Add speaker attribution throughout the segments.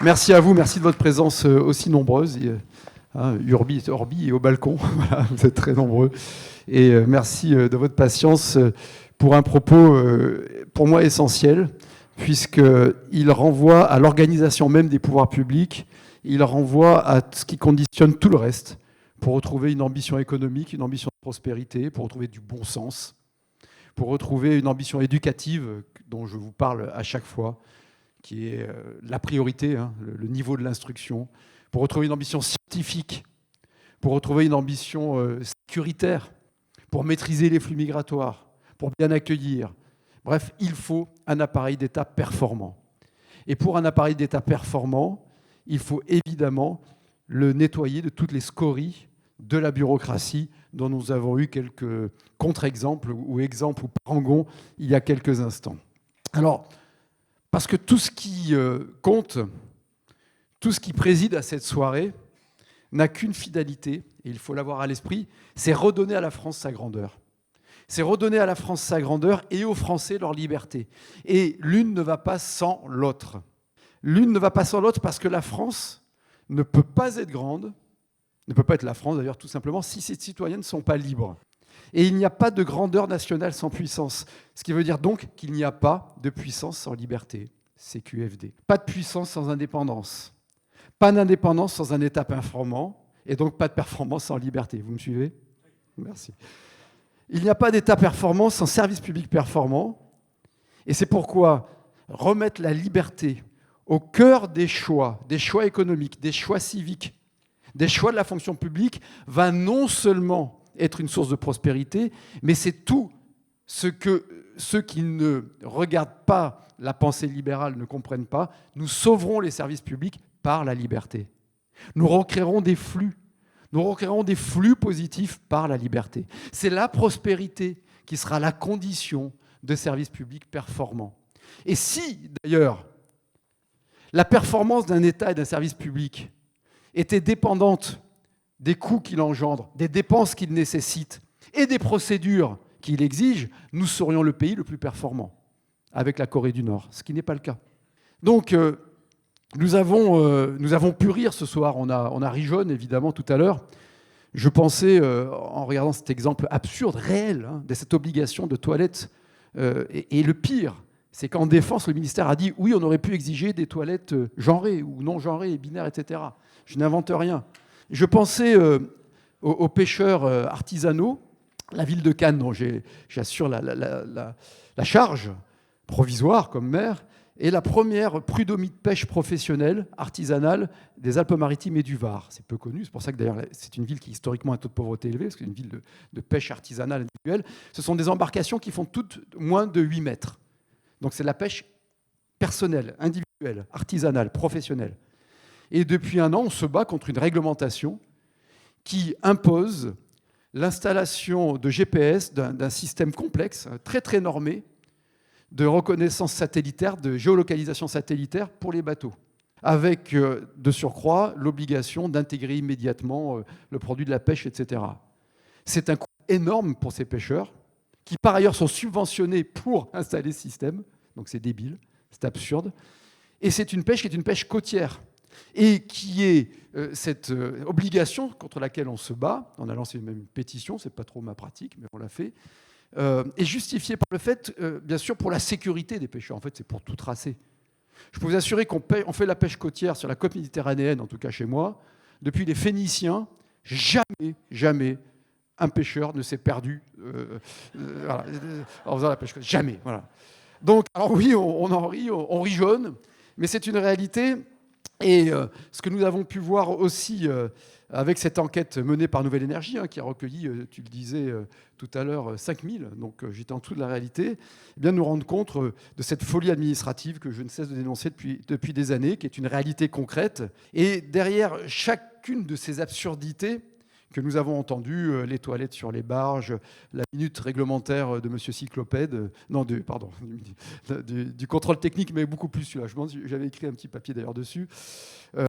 Speaker 1: Merci à vous, merci de votre présence aussi nombreuse. Urbi et Orbi et au balcon, voilà, vous êtes très nombreux. Et merci de votre patience pour un propos pour moi essentiel, puisqu'il renvoie à l'organisation même des pouvoirs publics, il renvoie à ce qui conditionne tout le reste, pour retrouver une ambition économique, une ambition de prospérité, pour retrouver du bon sens, pour retrouver une ambition éducative dont je vous parle à chaque fois, qui est la priorité, hein, le niveau de l'instruction, pour retrouver une ambition scientifique, pour retrouver une ambition sécuritaire, pour maîtriser les flux migratoires, pour bien accueillir. Bref, il faut un appareil d'État performant. Et pour un appareil d'État performant, il faut évidemment le nettoyer de toutes les scories de la bureaucratie dont nous avons eu quelques contre-exemples ou exemples ou parangons il y a quelques instants. Alors, parce que tout ce qui compte, tout ce qui préside à cette soirée n'a qu'une finalité, et il faut l'avoir à l'esprit, c'est redonner à la France sa grandeur. C'est redonner à la France sa grandeur et aux Français leur liberté. Et l'une ne va pas sans l'autre. L'une ne va pas sans l'autre parce que la France ne peut pas être grande, ne peut pas être la France d'ailleurs tout simplement, si ses citoyens ne sont pas libres. Et il n'y a pas de grandeur nationale sans puissance. Ce qui veut dire donc qu'il n'y a pas de puissance sans liberté. C'est QFD. Pas de puissance sans indépendance. Pas d'indépendance sans un État performant. Et donc pas de performance sans liberté. Vous me suivez ? Merci. Il n'y a pas d'État performant sans service public performant. Et c'est pourquoi remettre la liberté au cœur des choix économiques, des choix civiques, des choix de la fonction publique, va non seulement être une source de prospérité, mais c'est tout ce que ceux qui ne regardent pas la pensée libérale ne comprennent pas. Nous sauverons les services publics par la liberté. Nous recréerons des flux. Nous recréerons des flux positifs par la liberté. C'est la prospérité qui sera la condition de services publics performants. Et si, d'ailleurs, la performance d'un État et d'un service public était dépendante des coûts qu'il engendre, des dépenses qu'il nécessite et des procédures qu'il exige, nous serions le pays le plus performant avec la Corée du Nord, ce qui n'est pas le cas. Donc, nous avons pu rire ce soir, on a ri jaune évidemment tout à l'heure. Je pensais, en regardant cet exemple absurde, réel, hein, de cette obligation de toilettes, et le pire, c'est qu'en défense, le ministère a dit oui, on aurait pu exiger des toilettes genrées ou non genrées et binaires, etc. Je n'invente rien. Je pensais aux pêcheurs artisanaux, la ville de Cannes, dont j'assure la charge provisoire comme maire, est la première prud'homie de pêche professionnelle, artisanale, des Alpes-Maritimes et du Var. C'est peu connu, c'est pour ça que d'ailleurs c'est une ville qui historiquement a un taux de pauvreté élevé, parce que c'est une ville de pêche artisanale individuelle. Ce sont des embarcations qui font toutes moins de 8 mètres. Donc c'est de la pêche personnelle, individuelle, artisanale, professionnelle. Et depuis un an, on se bat contre une réglementation qui impose l'installation de GPS d'un système complexe, très très normé, de reconnaissance satellitaire, de géolocalisation satellitaire pour les bateaux, avec de surcroît l'obligation d'intégrer immédiatement le produit de la pêche, etc. C'est un coût énorme pour ces pêcheurs, qui par ailleurs sont subventionnés pour installer ce système, donc c'est débile, c'est absurde, et c'est une pêche qui est une pêche côtière, et qui est cette obligation contre laquelle on se bat, on a lancé même une pétition, c'est pas trop ma pratique, mais on l'a fait, est justifiée par le fait, bien sûr, pour la sécurité des pêcheurs. En fait, c'est pour tout tracer. Je peux vous assurer qu'on fait la pêche côtière sur la côte méditerranéenne, en tout cas chez moi, depuis les Phéniciens, jamais un pêcheur ne s'est perdu voilà, en faisant la pêche côtière. Jamais, voilà. Donc, alors oui, on en rit, on rit jaune, mais c'est une réalité. Et ce que nous avons pu voir aussi avec cette enquête menée par Nouvelle Énergie, hein, qui a recueilli, tu le disais tout à l'heure, 5000, donc j'étais en dessous de la réalité, eh bien, nous rendre compte de cette folie administrative que je ne cesse de dénoncer depuis des années, qui est une réalité concrète. Et derrière chacune de ces absurdités que nous avons entendues, les toilettes sur les barges, la minute réglementaire de M. Cyclopède, du contrôle technique, mais beaucoup plus celui-là. J'avais écrit un petit papier d'ailleurs dessus.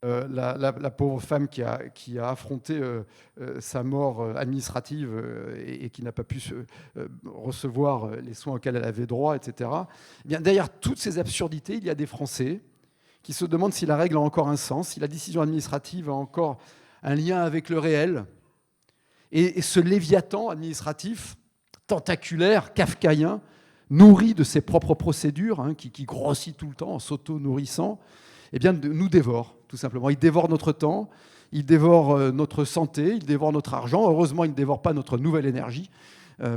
Speaker 1: La pauvre femme qui a affronté sa mort administrative et qui n'a pas pu recevoir les soins auxquels elle avait droit, etc. Eh bien, derrière toutes ces absurdités, il y a des Français qui se demande si la règle a encore un sens, si la décision administrative a encore un lien avec le réel. Et ce léviathan administratif, tentaculaire, kafkaïen, nourri de ses propres procédures, qui grossit tout le temps en s'auto-nourrissant, eh bien, nous dévore, tout simplement. Il dévore notre temps, il dévore notre santé, il dévore notre argent. Heureusement, il ne dévore pas notre nouvelle énergie,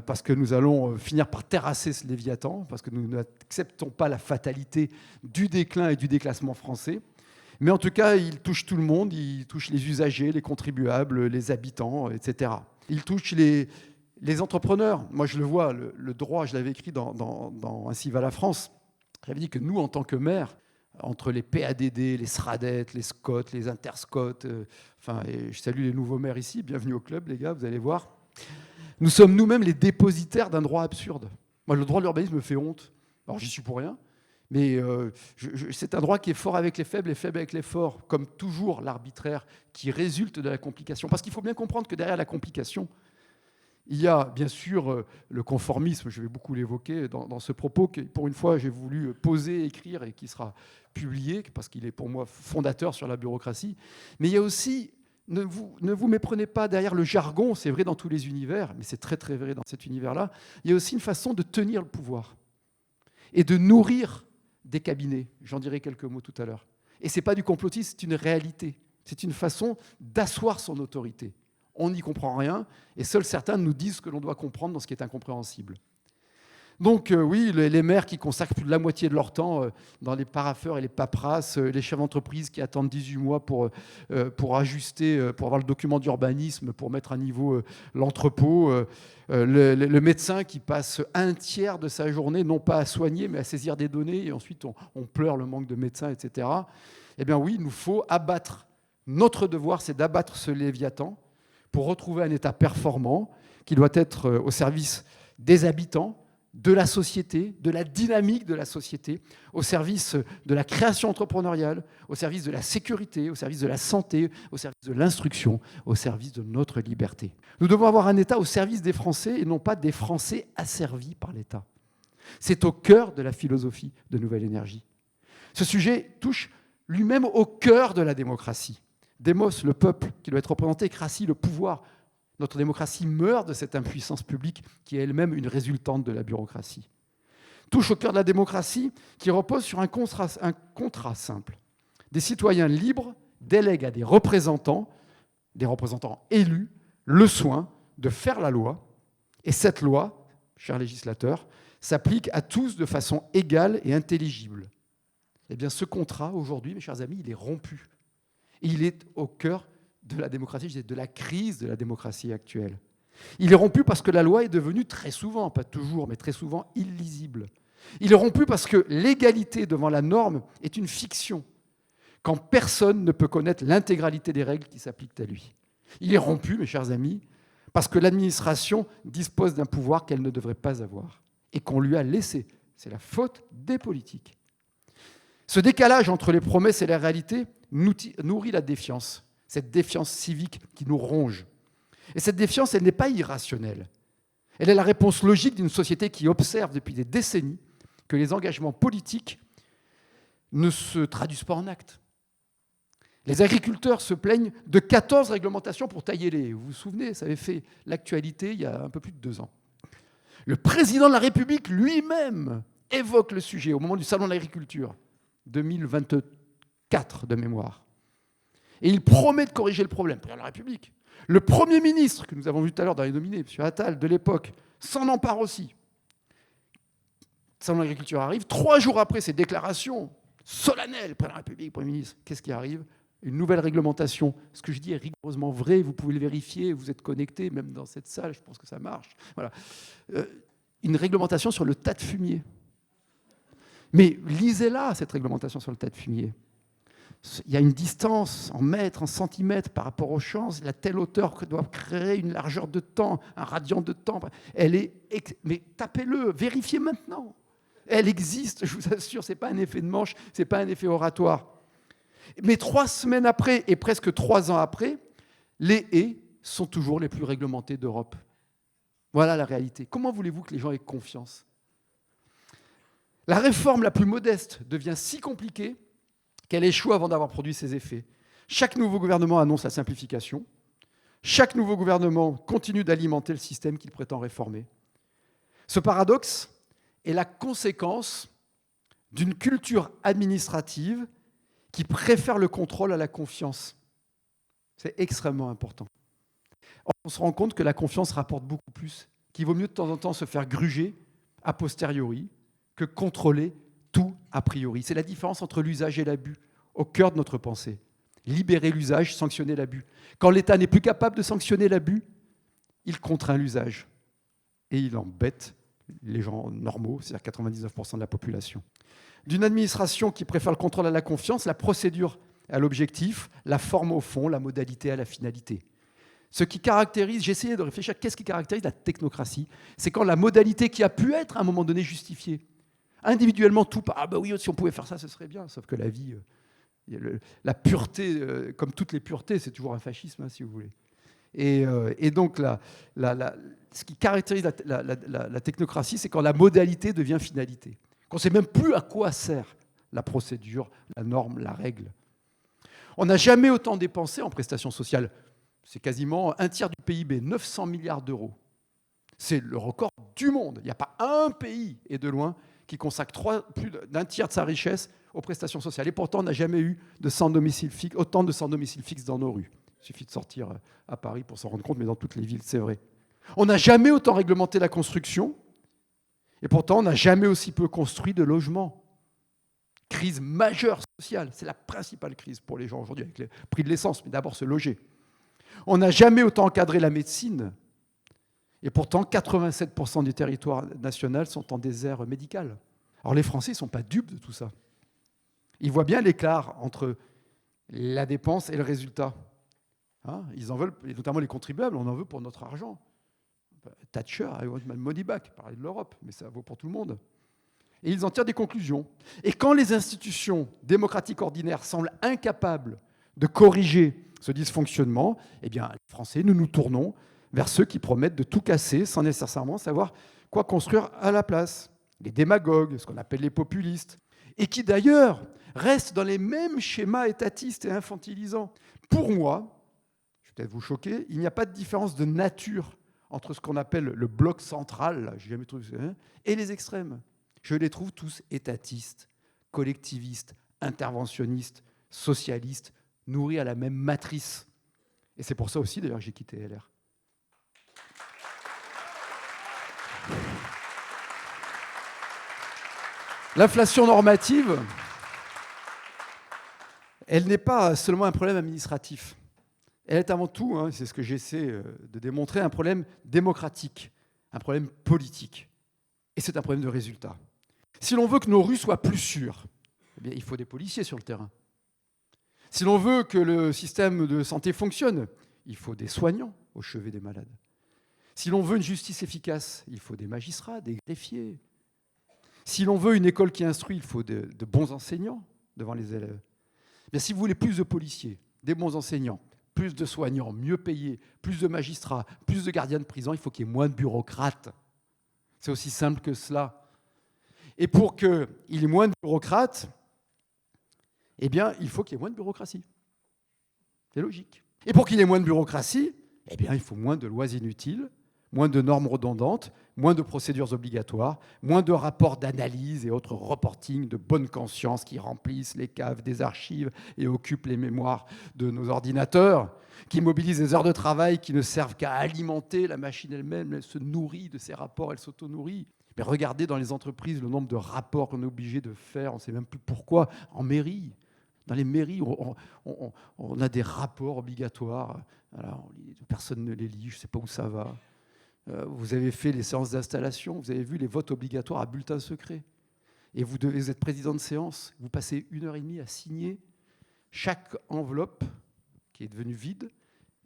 Speaker 1: parce que nous allons finir par terrasser ce léviathan, parce que nous n'acceptons pas la fatalité du déclin et du déclassement français. Mais en tout cas, il touche tout le monde, il touche les usagers, les contribuables, les habitants, etc. Il touche les entrepreneurs. Moi, je le vois, le droit, je l'avais écrit dans Ainsi va la France. J'avais dit que nous, en tant que maires, entre les PADD, les SRADET, les SCOT, les InterSCOT, et je salue les nouveaux maires ici, bienvenue au club, les gars, vous allez voir. Nous sommes nous-mêmes les dépositaires d'un droit absurde. Moi, le droit de l'urbanisme me fait honte. Alors, j'y suis pour rien. Mais c'est un droit qui est fort avec les faibles et faible avec les forts, comme toujours l'arbitraire qui résulte de la complication. Parce qu'il faut bien comprendre que derrière la complication, il y a bien sûr le conformisme, je vais beaucoup l'évoquer dans ce propos, que pour une fois j'ai voulu poser, écrire et qui sera publié, parce qu'il est pour moi fondateur sur la bureaucratie. Mais il y a aussi, ne vous méprenez pas derrière le jargon, c'est vrai dans tous les univers, mais c'est très très vrai dans cet univers-là, il y a aussi une façon de tenir le pouvoir et de nourrir des cabinets. J'en dirai quelques mots tout à l'heure. Et ce n'est pas du complotisme, c'est une réalité. C'est une façon d'asseoir son autorité. On n'y comprend rien, et seuls certains nous disent ce que l'on doit comprendre dans ce qui est incompréhensible. Donc oui, les maires qui consacrent plus de la moitié de leur temps dans les parapheurs et les paperasses, les chefs d'entreprise qui attendent 18 mois pour ajuster, pour avoir le document d'urbanisme, pour mettre à niveau l'entrepôt, le médecin qui passe un tiers de sa journée, non pas à soigner, mais à saisir des données, et ensuite on pleure le manque de médecins, etc. Eh bien oui, il nous faut abattre. Notre devoir, c'est d'abattre ce léviathan pour retrouver un État performant qui doit être au service des habitants, de la société, de la dynamique de la société, au service de la création entrepreneuriale, au service de la sécurité, au service de la santé, au service de l'instruction, au service de notre liberté. Nous devons avoir un État au service des Français et non pas des Français asservis par l'État. C'est au cœur de la philosophie de Nouvelle Énergie. Ce sujet touche lui-même au cœur de la démocratie. Démos, le peuple qui doit être représenté, Cratie, le pouvoir. Notre démocratie meurt de cette impuissance publique qui est elle-même une résultante de la bureaucratie. Touche au cœur de la démocratie qui repose sur un contrat simple. Des citoyens libres délèguent à des représentants élus, le soin de faire la loi. Et cette loi, chers législateurs, s'applique à tous de façon égale et intelligible. Eh bien, ce contrat, aujourd'hui, mes chers amis, il est rompu. Et il est au cœur de la démocratie, de la crise de la démocratie actuelle. Il est rompu parce que la loi est devenue très souvent, pas toujours, mais très souvent illisible. Il est rompu parce que l'égalité devant la norme est une fiction, quand personne ne peut connaître l'intégralité des règles qui s'appliquent à lui. Il est rompu, mes chers amis, parce que l'administration dispose d'un pouvoir qu'elle ne devrait pas avoir et qu'on lui a laissé. C'est la faute des politiques. Ce décalage entre les promesses et la réalité nourrit la défiance. Cette défiance civique qui nous ronge. Et cette défiance, elle n'est pas irrationnelle. Elle est la réponse logique d'une société qui observe depuis des décennies que les engagements politiques ne se traduisent pas en actes. Les agriculteurs se plaignent de 14 réglementations pour tailler les haies. Vous vous souvenez, ça avait fait l'actualité il y a un peu plus de 2 ans. Le président de la République lui-même évoque le sujet au moment du Salon de l'agriculture, 2024 de mémoire. Et il promet de corriger le problème, président de la République. Le Premier ministre, que nous avons vu tout à l'heure dans les nominés, M. Attal, de l'époque, s'en empare aussi. Le Salon de l'agriculture arrive. 3 jours après ces déclarations solennelles, président de la République, Premier ministre, qu'est-ce qui arrive ? Une nouvelle réglementation. Ce que je dis est rigoureusement vrai, vous pouvez le vérifier, vous êtes connectés, même dans cette salle, je pense que ça marche. Voilà. Une réglementation sur le tas de fumier. Mais lisez-la, cette réglementation sur le tas de fumier. Il y a une distance en mètres, en centimètres par rapport aux champs, la telle hauteur que doit créer une largeur de temps, un radian de temps. Mais tapez-le, vérifiez maintenant. Elle existe, je vous assure, ce n'est pas un effet de manche, ce n'est pas un effet oratoire. Mais 3 semaines après et presque 3 ans après, les haies sont toujours les plus réglementées d'Europe. Voilà la réalité. Comment voulez-vous que les gens aient confiance ? La réforme la plus modeste devient si compliquée qu'elle échoue avant d'avoir produit ses effets. Chaque nouveau gouvernement annonce la simplification. Chaque nouveau gouvernement continue d'alimenter le système qu'il prétend réformer. Ce paradoxe est la conséquence d'une culture administrative qui préfère le contrôle à la confiance. C'est extrêmement important. On se rend compte que la confiance rapporte beaucoup plus, qu'il vaut mieux de temps en temps se faire gruger a posteriori que contrôler tout a priori. C'est la différence entre l'usage et l'abus, au cœur de notre pensée. Libérer l'usage, sanctionner l'abus. Quand l'État n'est plus capable de sanctionner l'abus, il contraint l'usage. Et il embête les gens normaux, c'est-à-dire 99% de la population. D'une administration qui préfère le contrôle à la confiance, la procédure à l'objectif, la forme au fond, la modalité à la finalité. Ce qui caractérise, j'ai essayé de réfléchir, qu'est-ce qui caractérise la technocratie? C'est quand la modalité qui a pu être à un moment donné justifiée. Individuellement, tout, ah ben oui, si on pouvait faire ça, ce serait bien. Sauf que la vie, la pureté, comme toutes les puretés, c'est toujours un fascisme, hein, si vous voulez. Et donc, ce qui caractérise la technocratie, c'est quand la modalité devient finalité. Qu'on ne sait même plus à quoi sert la procédure, la norme, la règle. On n'a jamais autant dépensé en prestations sociales. C'est quasiment un tiers du PIB, 900 milliards d'euros. C'est le record du monde. Il n'y a pas un pays, et de loin, qui consacre plus d'un tiers de sa richesse aux prestations sociales. Et pourtant, on n'a jamais eu autant de sans domicile fixe dans nos rues. Il suffit de sortir à Paris pour s'en rendre compte, mais dans toutes les villes, c'est vrai. On n'a jamais autant réglementé la construction, et pourtant, on n'a jamais aussi peu construit de logements. Crise majeure sociale, c'est la principale crise pour les gens aujourd'hui, avec le prix de l'essence, mais d'abord se loger. On n'a jamais autant encadré la médecine, et pourtant 87% du territoire national sont en désert médical. Alors les Français ne sont pas dupes de tout ça. Ils voient bien l'écart entre la dépense et le résultat. Hein, ils en veulent, et notamment les contribuables, on en veut pour notre argent. Thatcher, I want my money back, parler de l'Europe, mais ça vaut pour tout le monde. Et ils en tirent des conclusions. Et quand les institutions démocratiques ordinaires semblent incapables de corriger ce dysfonctionnement, eh bien, les Français, nous nous tournons vers ceux qui promettent de tout casser sans nécessairement savoir quoi construire à la place. Les démagogues, ce qu'on appelle les populistes, et qui d'ailleurs restent dans les mêmes schémas étatistes et infantilisants. Pour moi, je vais peut-être vous choquer, il n'y a pas de différence de nature entre ce qu'on appelle le bloc central, là, j'ai jamais trouvé ça, hein, et les extrêmes. Je les trouve tous étatistes, collectivistes, interventionnistes, socialistes, nourris à la même matrice. Et c'est pour ça aussi, d'ailleurs, que j'ai quitté LR. L'inflation normative, elle n'est pas seulement un problème administratif. Elle est avant tout, hein, c'est ce que j'essaie de démontrer, un problème démocratique, un problème politique. Et c'est un problème de résultat. Si l'on veut que nos rues soient plus sûres, eh bien, il faut des policiers sur le terrain. Si l'on veut que le système de santé fonctionne, il faut des soignants au chevet des malades. Si l'on veut une justice efficace, il faut des magistrats, des greffiers. Si l'on veut une école qui instruit, il faut de bons enseignants devant les élèves. Bien, si vous voulez plus de policiers, des bons enseignants, plus de soignants, mieux payés, plus de magistrats, plus de gardiens de prison, il faut qu'il y ait moins de bureaucrates. C'est aussi simple que cela. Et pour qu'il y ait moins de bureaucrates, eh bien, il faut qu'il y ait moins de bureaucratie. C'est logique. Et pour qu'il y ait moins de bureaucratie, eh bien, il faut moins de lois inutiles, moins de normes redondantes, moins de procédures obligatoires, moins de rapports d'analyse et autres reporting de bonne conscience qui remplissent les caves des archives et occupent les mémoires de nos ordinateurs, qui mobilisent des heures de travail qui ne servent qu'à alimenter la machine elle-même. Elle se nourrit de ces rapports, elle s'auto-nourrit. Mais regardez dans les entreprises le nombre de rapports qu'on est obligé de faire, on ne sait même plus pourquoi, en mairie. Dans les mairies, on a des rapports obligatoires. Alors, personne ne les lit, je ne sais pas où ça va. Vous avez fait les séances d'installation, vous avez vu les votes obligatoires à bulletin secret. Et vous devez être président de séance, vous passez 1h30 à signer chaque enveloppe qui est devenue vide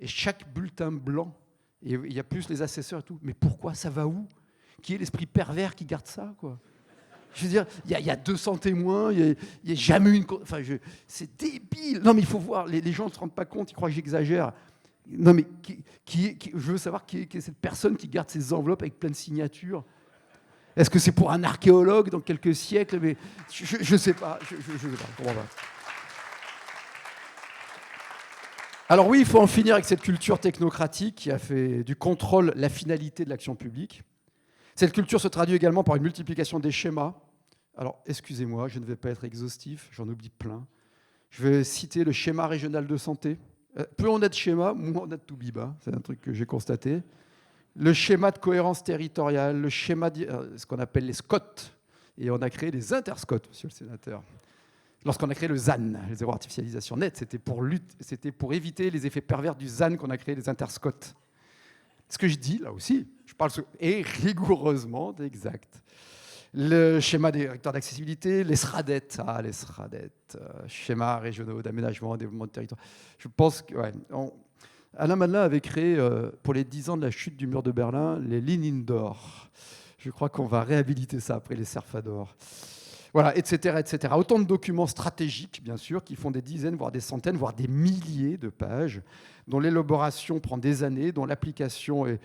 Speaker 1: et chaque bulletin blanc. Et il y a plus les assesseurs et tout. Mais pourquoi? Ça va où? Qui est l'esprit pervers qui garde ça, quoi? Je veux dire, il y a 200 témoins, il n'y a jamais une... Enfin, c'est débile. Non, mais il faut voir, les gens ne se rendent pas compte, ils croient que j'exagère. Non, mais je veux savoir qui est cette personne qui garde ces enveloppes avec plein de signatures. Est-ce que c'est pour un archéologue dans quelques siècles? Mais je ne sais pas. Je sais pas. Alors oui, il faut en finir avec cette culture technocratique qui a fait du contrôle la finalité de l'action publique. Cette culture se traduit également par une multiplication des schémas. Alors, excusez-moi, je ne vais pas être exhaustif, j'en oublie plein. Je vais citer le schéma régional de santé. Plus on a de schémas, moins on a de toubib. C'est un truc que j'ai constaté. Le schéma de cohérence territoriale, le schéma, ce qu'on appelle les SCOT. Et on a créé les interscots, monsieur le sénateur. Lorsqu'on a créé le ZAN, le zéro artificialisation nette, c'était pour éviter les effets pervers du ZAN qu'on a créé les interscots. Ce que je dis, là aussi, je parle est rigoureusement exact. Le schéma des directeurs d'accessibilité, les SRADET, schémas régionaux d'aménagement et développement de territoire. Je pense que Alain Madelin avait créé, pour les 10 ans de la chute du mur de Berlin, les lignes indoor. Je crois qu'on va réhabiliter ça après les Cerfador. Voilà, etc., etc. Autant de documents stratégiques, bien sûr, qui font des dizaines, voire des centaines, voire des milliers de pages, dont l'élaboration prend des années, dont l'application est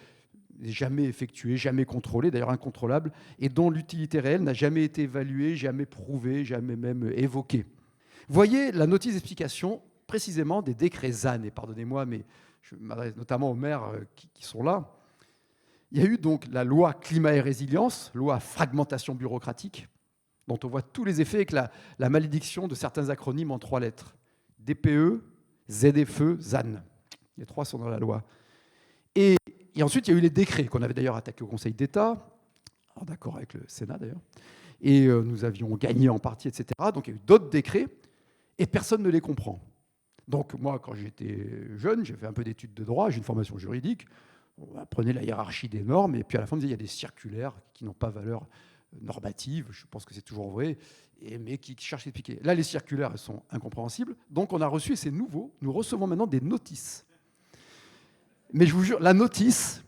Speaker 1: jamais effectuée, jamais contrôlée, d'ailleurs incontrôlable, et dont l'utilité réelle n'a jamais été évaluée, jamais prouvée, jamais même évoquée. Voyez la notice d'explication précisément des décrets ZAN, et pardonnez-moi, mais je m'adresse notamment aux maires qui sont là. Il y a eu donc la loi climat et résilience, loi fragmentation bureaucratique, dont on voit tous les effets avec la malédiction de certains acronymes en 3 lettres. DPE, ZFE, ZAN. Les 3 sont dans la loi. Et ensuite, il y a eu les décrets qu'on avait d'ailleurs attaqués au Conseil d'État, en accord avec le Sénat d'ailleurs, et nous avions gagné en partie, etc. Donc il y a eu d'autres décrets, et personne ne les comprend. Donc moi, quand j'étais jeune, j'ai fait un peu d'études de droit, j'ai une formation juridique, on apprenait la hiérarchie des normes, et puis à la fin, on disait il y a des circulaires qui n'ont pas valeur normative, je pense que c'est toujours vrai, mais qui cherchent à expliquer. Là, les circulaires, elles sont incompréhensibles, donc on a reçu, et c'est nouveau, nous recevons maintenant des notices. Mais je vous jure, la notice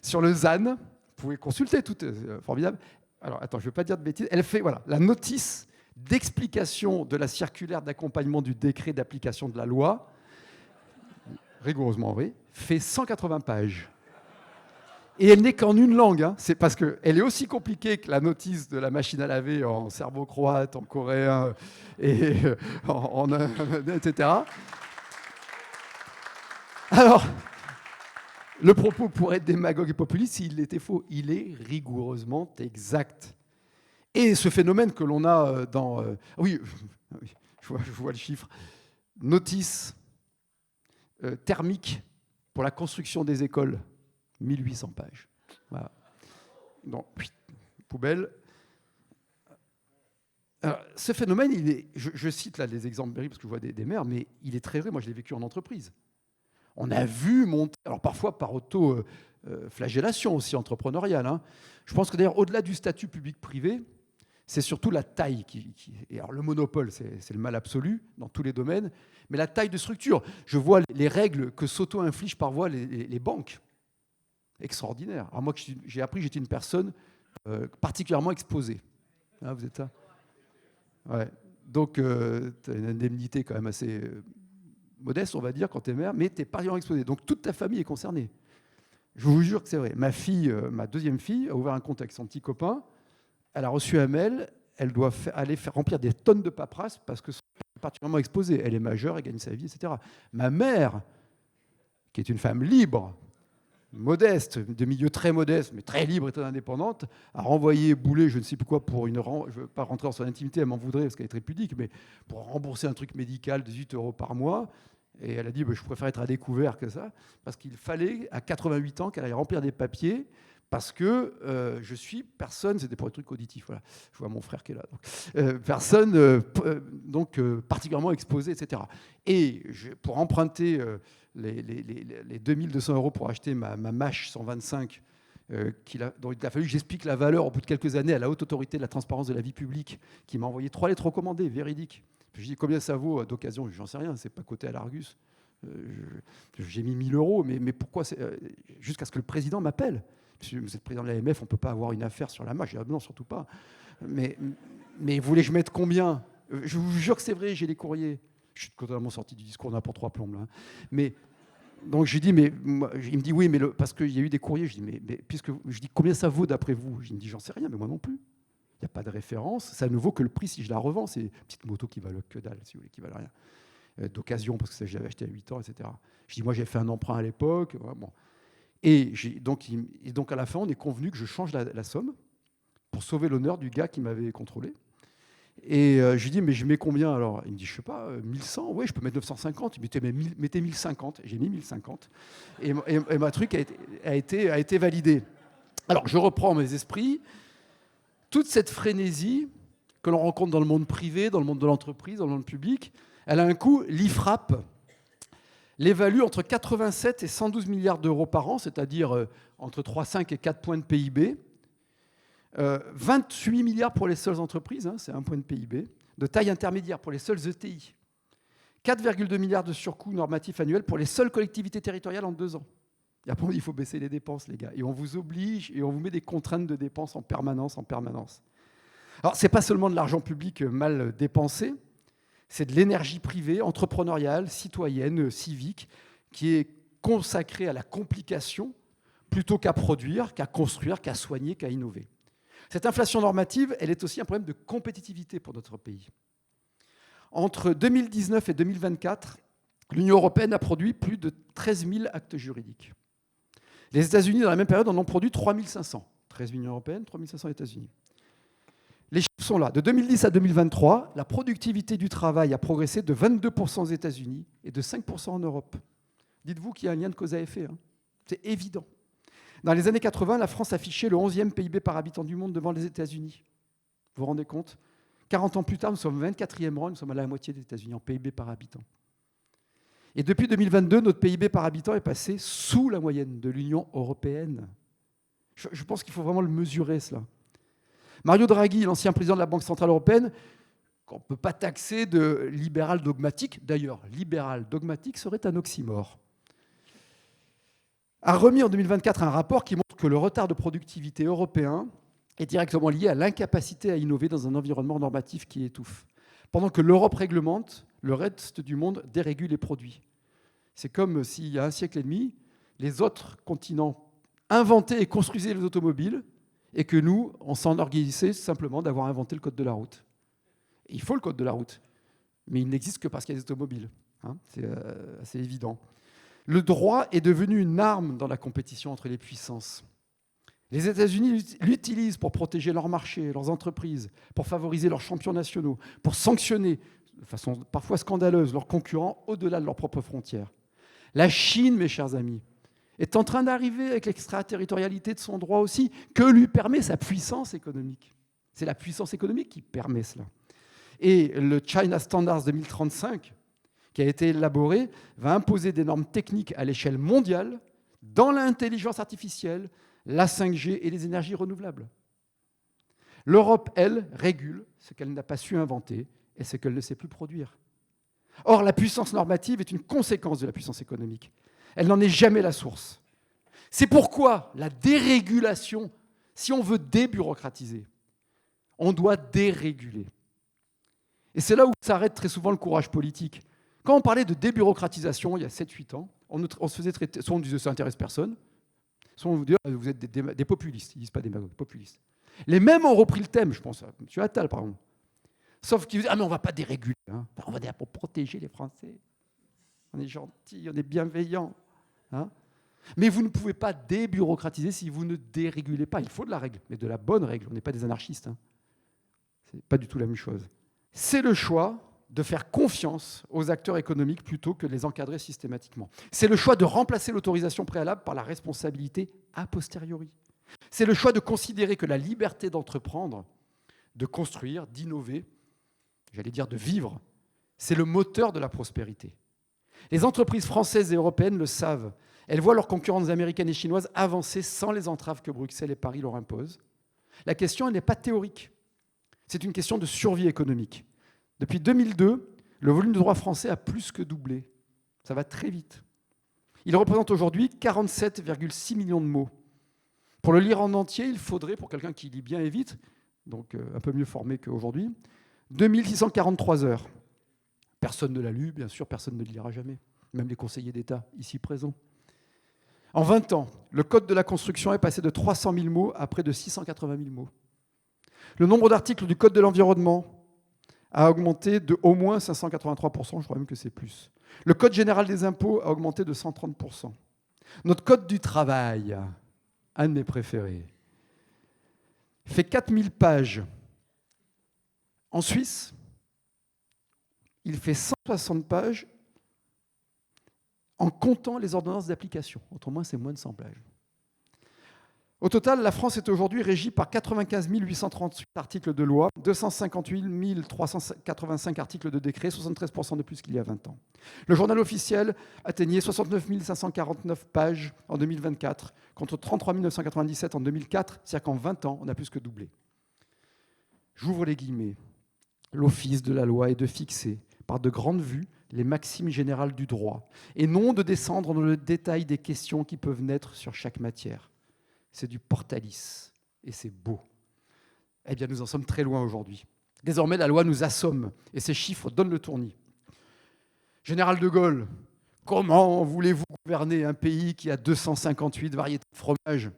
Speaker 1: sur le ZAN, vous pouvez consulter, tout est formidable. Alors, attends, je ne veux pas dire de bêtises. Elle fait, voilà, la notice d'explication de la circulaire d'accompagnement du décret d'application de la loi, rigoureusement vrai, fait 180 pages. Et elle n'est qu'en une langue. C'est parce qu'elle est aussi compliquée que la notice de la machine à laver en serbo-croate, en coréen, et etc. Alors, le propos pourrait être démagogue et populiste s'il était faux. Il est rigoureusement exact. Et ce phénomène que l'on a dans... oui, je vois le chiffre. Notice thermique pour la construction des écoles. 1800 pages. Voilà. Donc, poubelle. Alors, ce phénomène, je cite là des exemples parce que je vois des maires, mais il est très vrai. Moi, je l'ai vécu en entreprise. On a vu monter, alors parfois par auto-flagellation aussi entrepreneuriale. Hein. Je pense que d'ailleurs, au-delà du statut public-privé, c'est surtout la taille et alors le monopole, c'est le mal absolu dans tous les domaines, mais la taille de structure. Je vois les règles que s'auto-infligent parfois les banques. Extraordinaire. Alors moi, j'ai appris que j'étais une personne particulièrement exposée. Hein, vous êtes ça ? Ouais. Donc, tu as une indemnité quand même assez modeste, on va dire, quand tu es maire, mais tu es particulièrement exposé. Donc, toute ta famille est concernée. Je vous jure que c'est vrai. Ma fille, ma deuxième fille, a ouvert un compte avec son petit copain. Elle a reçu un mail. Elle doit aller faire remplir des tonnes de paperasse parce que est particulièrement exposée. Elle est majeure, elle gagne sa vie, etc. Ma mère, qui est une femme libre, modeste, de milieu très modeste, mais très libre et très indépendante, a renvoyé bouler, je ne sais plus quoi, pour je ne veux pas rentrer dans son intimité, elle m'en voudrait parce qu'elle est très pudique, mais pour rembourser un truc médical, 18 € par mois. Et elle a dit, je préfère être à découvert que ça, parce qu'il fallait, à 88 ans, qu'elle aille remplir des papiers, parce que je suis personne, c'était pour les trucs auditifs, voilà. Je vois mon frère qui est là. Donc, particulièrement exposée, etc. Et pour emprunter les 2200 € pour acheter ma Mach 125, dont il a fallu que j'explique la valeur au bout de quelques années à la Haute Autorité de la Transparence de la Vie Publique, qui m'a envoyé 3 lettres recommandées, véridiques. Je lui ai dit combien ça vaut d'occasion, j'en sais rien, c'est pas coté à l'Argus. J'ai mis 1000 €, mais pourquoi jusqu'à ce que le président m'appelle. Monsieur, vous êtes président de l'AMF, on ne peut pas avoir une affaire sur la Mach. J'ai dit, non, surtout pas. Mais vous voulez que je mette combien ? Je vous jure que c'est vrai, j'ai les courriers. Je suis totalement sorti du discours n'importe 3 plombes. Là. Mais, donc je lui dis, il me dit oui, mais parce qu'il y a eu des courriers. Je dis, mais puisque je dis combien ça vaut d'après vous ? Il me dit, j'en sais rien, mais moi non plus. Il n'y a pas de référence. Ça ne vaut que le prix si je la revends. C'est une petite moto qui valent que dalle, si vous voulez, qui valent rien. d'occasion, parce que je l'avais acheté à 8 ans, etc. Je dis, moi, j'ai fait un emprunt à l'époque. Voilà, bon. Et donc, à la fin, on est convenu que je change la somme pour sauver l'honneur du gars qui m'avait contrôlé. Et je lui dis, mais je mets combien alors? Il me dit, je sais pas, 1100, oui, je peux mettre 950. Il me dit, mettez 1050. J'ai mis 1050. Et ma truc a été validé. Alors, je reprends mes esprits. Toute cette frénésie que l'on rencontre dans le monde privé, dans le monde de l'entreprise, dans le monde public, elle a un coût. L'IFRAP l'évalue entre 87 et 112 milliards d'euros par an, c'est-à-dire entre 3,5 et 4 points de PIB. 28 milliards pour les seules entreprises, c'est 1 point de PIB, de taille intermédiaire pour les seules ETI. 4,2 milliards de surcoûts normatifs annuels pour les seules collectivités territoriales en 2 ans. Et après, il faut baisser les dépenses, les gars. Et on vous oblige et on vous met des contraintes de dépenses en permanence. Alors, ce n'est pas seulement de l'argent public mal dépensé, c'est de l'énergie privée, entrepreneuriale, citoyenne, civique, qui est consacrée à la complication plutôt qu'à produire, qu'à construire, qu'à soigner, qu'à innover. Cette inflation normative, elle est aussi un problème de compétitivité pour notre pays. Entre 2019 et 2024, l'Union européenne a produit plus de 13 000 actes juridiques. Les États-Unis, dans la même période, en ont produit 3 500. 13 000 Union européenne, 3 500 États-Unis. Les chiffres sont là. De 2010 à 2023, la productivité du travail a progressé de 22% aux États-Unis et de 5% en Europe. Dites-vous qu'il y a un lien de cause à effet. C'est évident. Dans les années 80, la France affichait le 11e PIB par habitant du monde devant les États-Unis. Vous vous rendez compte? 40 ans plus tard, nous sommes au 24e rang, nous sommes à la moitié des États-Unis en PIB par habitant. Et depuis 2022, notre PIB par habitant est passé sous la moyenne de l'Union européenne. Je pense qu'il faut vraiment le mesurer, cela. Mario Draghi, l'ancien président de la Banque centrale européenne, qu'on ne peut pas taxer de libéral dogmatique, d'ailleurs, libéral dogmatique serait un oxymore, a remis en 2024 un rapport qui montre que le retard de productivité européen est directement lié à l'incapacité à innover dans un environnement normatif qui étouffe. Pendant que l'Europe réglemente, le reste du monde dérégule et produit. C'est comme s'il y a un siècle et demi, les autres continents inventaient et construisaient les automobiles et que nous, on s'enorgueillissait simplement d'avoir inventé le code de la route. Et il faut le code de la route, mais il n'existe que parce qu'il y a des automobiles. C'est assez évident. Le droit est devenu une arme dans la compétition entre les puissances. Les États-Unis l'utilisent pour protéger leurs marchés, leurs entreprises, pour favoriser leurs champions nationaux, pour sanctionner, de façon parfois scandaleuse, leurs concurrents au-delà de leurs propres frontières. La Chine, mes chers amis, est en train d'arriver avec l'extraterritorialité de son droit aussi, que lui permet sa puissance économique. C'est la puissance économique qui permet cela. Et le China Standards 2035, qui a été élaboré, va imposer des normes techniques à l'échelle mondiale dans l'intelligence artificielle, la 5G et les énergies renouvelables. L'Europe, elle, régule ce qu'elle n'a pas su inventer et ce qu'elle ne sait plus produire. Or, la puissance normative est une conséquence de la puissance économique. Elle n'en est jamais la source. C'est pourquoi la dérégulation, si on veut débureaucratiser, on doit déréguler. Et c'est là où s'arrête très souvent le courage politique. Quand on parlait de débureaucratisation il y a 7-8 ans, on se faisait traiter, soit on disait ça n'intéresse personne, soit on vous disait vous êtes des populistes, ils ne disent pas démagogues, populistes. Les mêmes ont repris le thème, je pense à M. Attal par exemple. Sauf qu'ils disent mais on ne va pas déréguler, on va dire pour protéger les Français. On est gentils, on est bienveillants. Mais vous ne pouvez pas débureaucratiser si vous ne dérégulez pas. Il faut de la règle, mais de la bonne règle. On n'est pas des anarchistes. Ce n'est pas du tout la même chose. C'est le choix de faire confiance aux acteurs économiques plutôt que de les encadrer systématiquement. C'est le choix de remplacer l'autorisation préalable par la responsabilité a posteriori. C'est le choix de considérer que la liberté d'entreprendre, de construire, d'innover, j'allais dire de vivre, c'est le moteur de la prospérité. Les entreprises françaises et européennes le savent. Elles voient leurs concurrentes américaines et chinoises avancer sans les entraves que Bruxelles et Paris leur imposent. La question, elle n'est pas théorique. C'est une question de survie économique. Depuis 2002, le volume de droit français a plus que doublé. Ça va très vite. Il représente aujourd'hui 47,6 millions de mots. Pour le lire en entier, il faudrait, pour quelqu'un qui lit bien et vite, donc un peu mieux formé qu'aujourd'hui, 2643 heures. Personne ne l'a lu, bien sûr, personne ne le lira jamais. Même les conseillers d'État, ici présents. En 20 ans, le Code de la construction est passé de 300 000 mots à près de 680 000 mots. Le nombre d'articles du Code de l'environnement a augmenté de au moins 583%, je crois même que c'est plus. Le Code général des impôts a augmenté de 130%. Notre Code du travail, un de mes préférés, fait 4000 pages. En Suisse, il fait 160 pages en comptant les ordonnances d'application. Autrement, c'est moins de 100 pages. Au total, la France est aujourd'hui régie par 95 838 articles de loi, 258 385 articles de décret, 73% de plus qu'il y a 20 ans. Le journal officiel atteignait 69 549 pages en 2024, contre 33 997 en 2004, c'est-à-dire qu'en 20 ans, on a plus que doublé. J'ouvre les guillemets. L'office de la loi est de fixer, par de grandes vues, les maximes générales du droit, et non de descendre dans le détail des questions qui peuvent naître sur chaque matière. C'est du Portalis, et c'est beau. Eh bien, nous en sommes très loin aujourd'hui. Désormais, la loi nous assomme, et ces chiffres donnent le tournis. Général de Gaulle, comment voulez-vous gouverner un pays qui a 258 variétés de fromage ?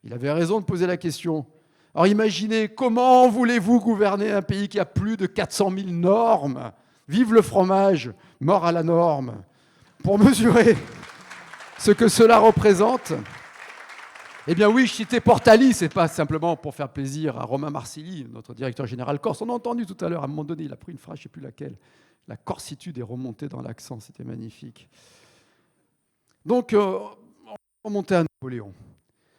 Speaker 1: Il avait raison de poser la question. Alors imaginez, comment voulez-vous gouverner un pays qui a plus de 400 000 normes ? Vive le fromage, mort à la norme. Pour mesurer ce que cela représente, eh bien oui, je citais Portalis, c'est pas simplement pour faire plaisir à Romain Marsilly, notre directeur général corse. On a entendu tout à l'heure, à un moment donné, il a pris une phrase, je ne sais plus laquelle. La corsitude est remontée dans l'accent, c'était magnifique. Donc, on va remonter à Napoléon.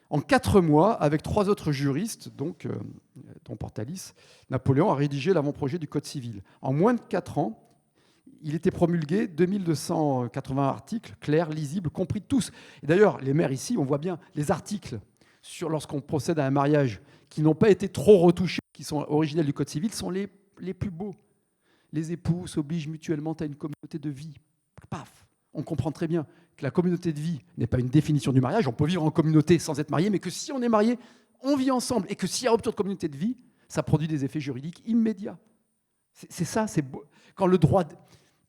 Speaker 1: En 4 mois, avec 3 autres juristes, dont Portalis, Napoléon a rédigé l'avant-projet du Code civil. En moins de 4 ans, il était promulgué 2280 articles, clairs, lisibles, compris tous. Et d'ailleurs, les maires ici, on voit bien les articles lorsqu'on procède à un mariage qui n'ont pas été trop retouchés, qui sont originels du Code civil, sont les plus beaux. Les époux s'obligent mutuellement à une communauté de vie. Paf, on comprend très bien que la communauté de vie n'est pas une définition du mariage. On peut vivre en communauté sans être marié, mais que si on est marié, on vit ensemble. Et que s'il y a rupture de communauté de vie, ça produit des effets juridiques immédiats. C'est ça, c'est beau. Quand le droit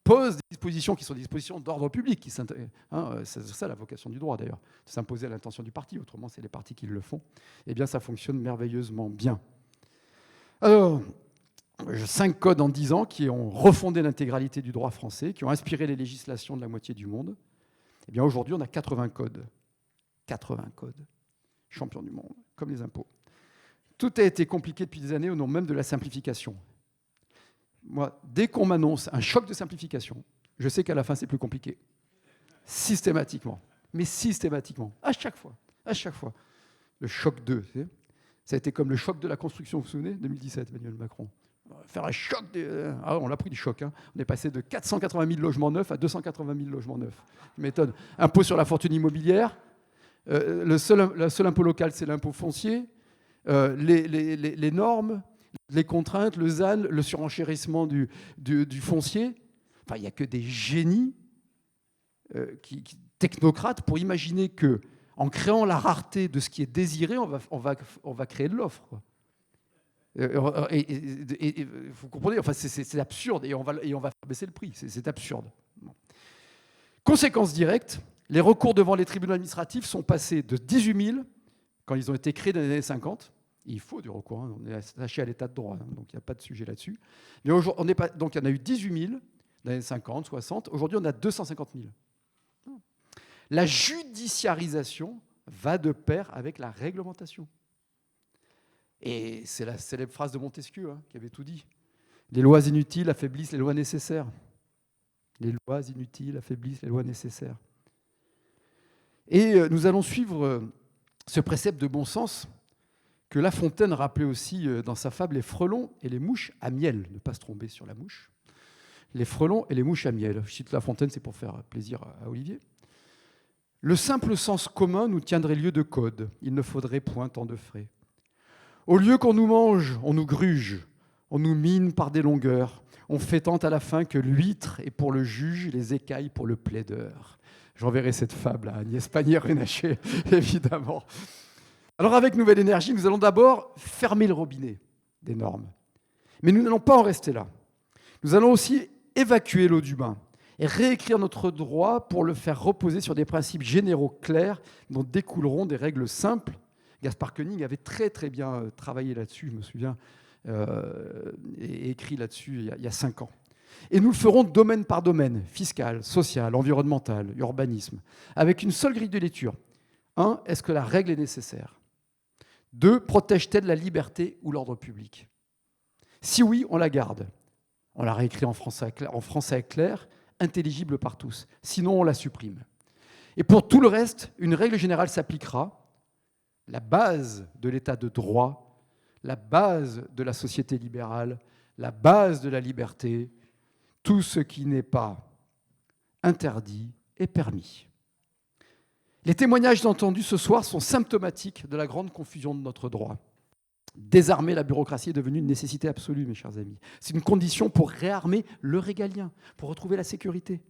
Speaker 1: pose des dispositions qui sont des dispositions d'ordre public, c'est ça la vocation du droit d'ailleurs, de s'imposer à l'intention du parti, autrement c'est les partis qui le font, eh bien ça fonctionne merveilleusement bien. Alors, 5 codes en 10 ans qui ont refondé l'intégralité du droit français, qui ont inspiré les législations de la moitié du monde. Eh bien aujourd'hui on a 80 codes. 80 codes. Champion du monde, comme les impôts. Tout a été compliqué depuis des années au nom même de la simplification. Moi, dès qu'on m'annonce un choc de simplification, je sais qu'à la fin, c'est plus compliqué. Systématiquement. Mais systématiquement. À chaque fois. Le choc 2, ça a été comme le choc de la construction, vous vous souvenez, 2017, Emmanuel Macron. On va faire un choc. On l'a pris du choc. On est passé de 480 000 logements neufs à 280 000 logements neufs. Je m'étonne. Impôt sur la fortune immobilière. Le seul impôt local, c'est l'impôt foncier. Les normes, les contraintes, le ZAN, le surenchérissement du foncier. Enfin, il n'y a que des génies technocrates pour imaginer qu'en créant la rareté de ce qui est désiré, on va créer de l'offre. Et vous comprenez, enfin, c'est absurde et on va faire baisser le prix. C'est absurde. Bon. Conséquence directe, les recours devant les tribunaux administratifs sont passés de 18 000 quand ils ont été créés dans les années 50. Il faut du recours, on est attaché à l'état de droit, donc il n'y a pas de sujet là-dessus. Mais donc il y en a eu 18 000 dans les années 50, 60. Aujourd'hui, on a 250 000. La judiciarisation va de pair avec la réglementation. Et c'est la célèbre phrase de Montesquieu qui avait tout dit. Les lois inutiles affaiblissent les lois nécessaires. Les lois inutiles affaiblissent les lois nécessaires. Et nous allons suivre ce précepte de bon sens que La Fontaine rappelait aussi dans sa fable, les frelons et les mouches à miel. Ne pas se tromper sur la mouche. Les frelons et les mouches à miel. Je cite La Fontaine, c'est pour faire plaisir à Olivier. Le simple sens commun nous tiendrait lieu de code. Il ne faudrait point tant de frais. Au lieu qu'on nous mange, on nous gruge, on nous mine par des longueurs. On fait tant à la fin que l'huître est pour le juge, les écailles pour le plaideur. J'enverrai cette fable à Agnès Pannier-Runacher, évidemment. Alors avec Nouvelle Énergie, nous allons d'abord fermer le robinet des normes. Mais nous n'allons pas en rester là. Nous allons aussi évacuer l'eau du bain et réécrire notre droit pour le faire reposer sur des principes généraux clairs dont découleront des règles simples. Gaspard Koenig avait très très bien travaillé là-dessus, je me souviens, et écrit là-dessus il y a 5 ans. Et nous le ferons domaine par domaine, fiscal, social, environnemental, urbanisme, avec une seule grille de lecture. 1. Est-ce que la règle est nécessaire ? 2. Protège-t-elle la liberté ou l'ordre public ? Si oui, on la garde. On la réécrit en français clair, intelligible par tous. Sinon, on la supprime. Et pour tout le reste, une règle générale s'appliquera. La base de l'état de droit, la base de la société libérale, la base de la liberté, tout ce qui n'est pas interdit est permis. Les témoignages entendus ce soir sont symptomatiques de la grande confusion de notre droit. Désarmer la bureaucratie est devenu une nécessité absolue, mes chers amis. C'est une condition pour réarmer le régalien, pour retrouver la sécurité.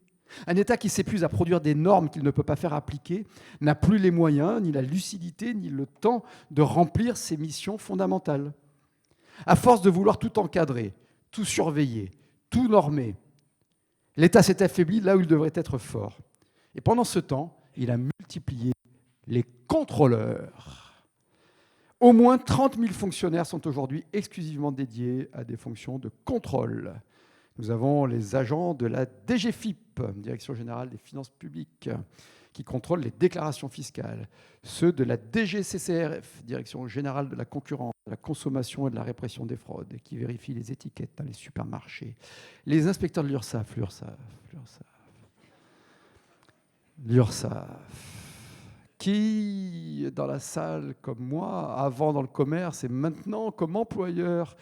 Speaker 1: Un État qui s'épuise à produire des normes qu'il ne peut pas faire appliquer n'a plus les moyens, ni la lucidité, ni le temps de remplir ses missions fondamentales. À force de vouloir tout encadrer, tout surveiller, tout normer, l'État s'est affaibli là où il devrait être fort. Et pendant ce temps, il a multiplié les contrôleurs. Au moins 30 000 fonctionnaires sont aujourd'hui exclusivement dédiés à des fonctions de contrôle. Nous avons les agents de la DGFiP, Direction générale des finances publiques, qui contrôlent les déclarations fiscales. Ceux de la DGCCRF, Direction générale de la concurrence, de la consommation et de la répression des fraudes, qui vérifient les étiquettes dans les supermarchés. Les inspecteurs de l'URSSAF, qui, dans la salle comme moi, avant dans le commerce et maintenant comme employeur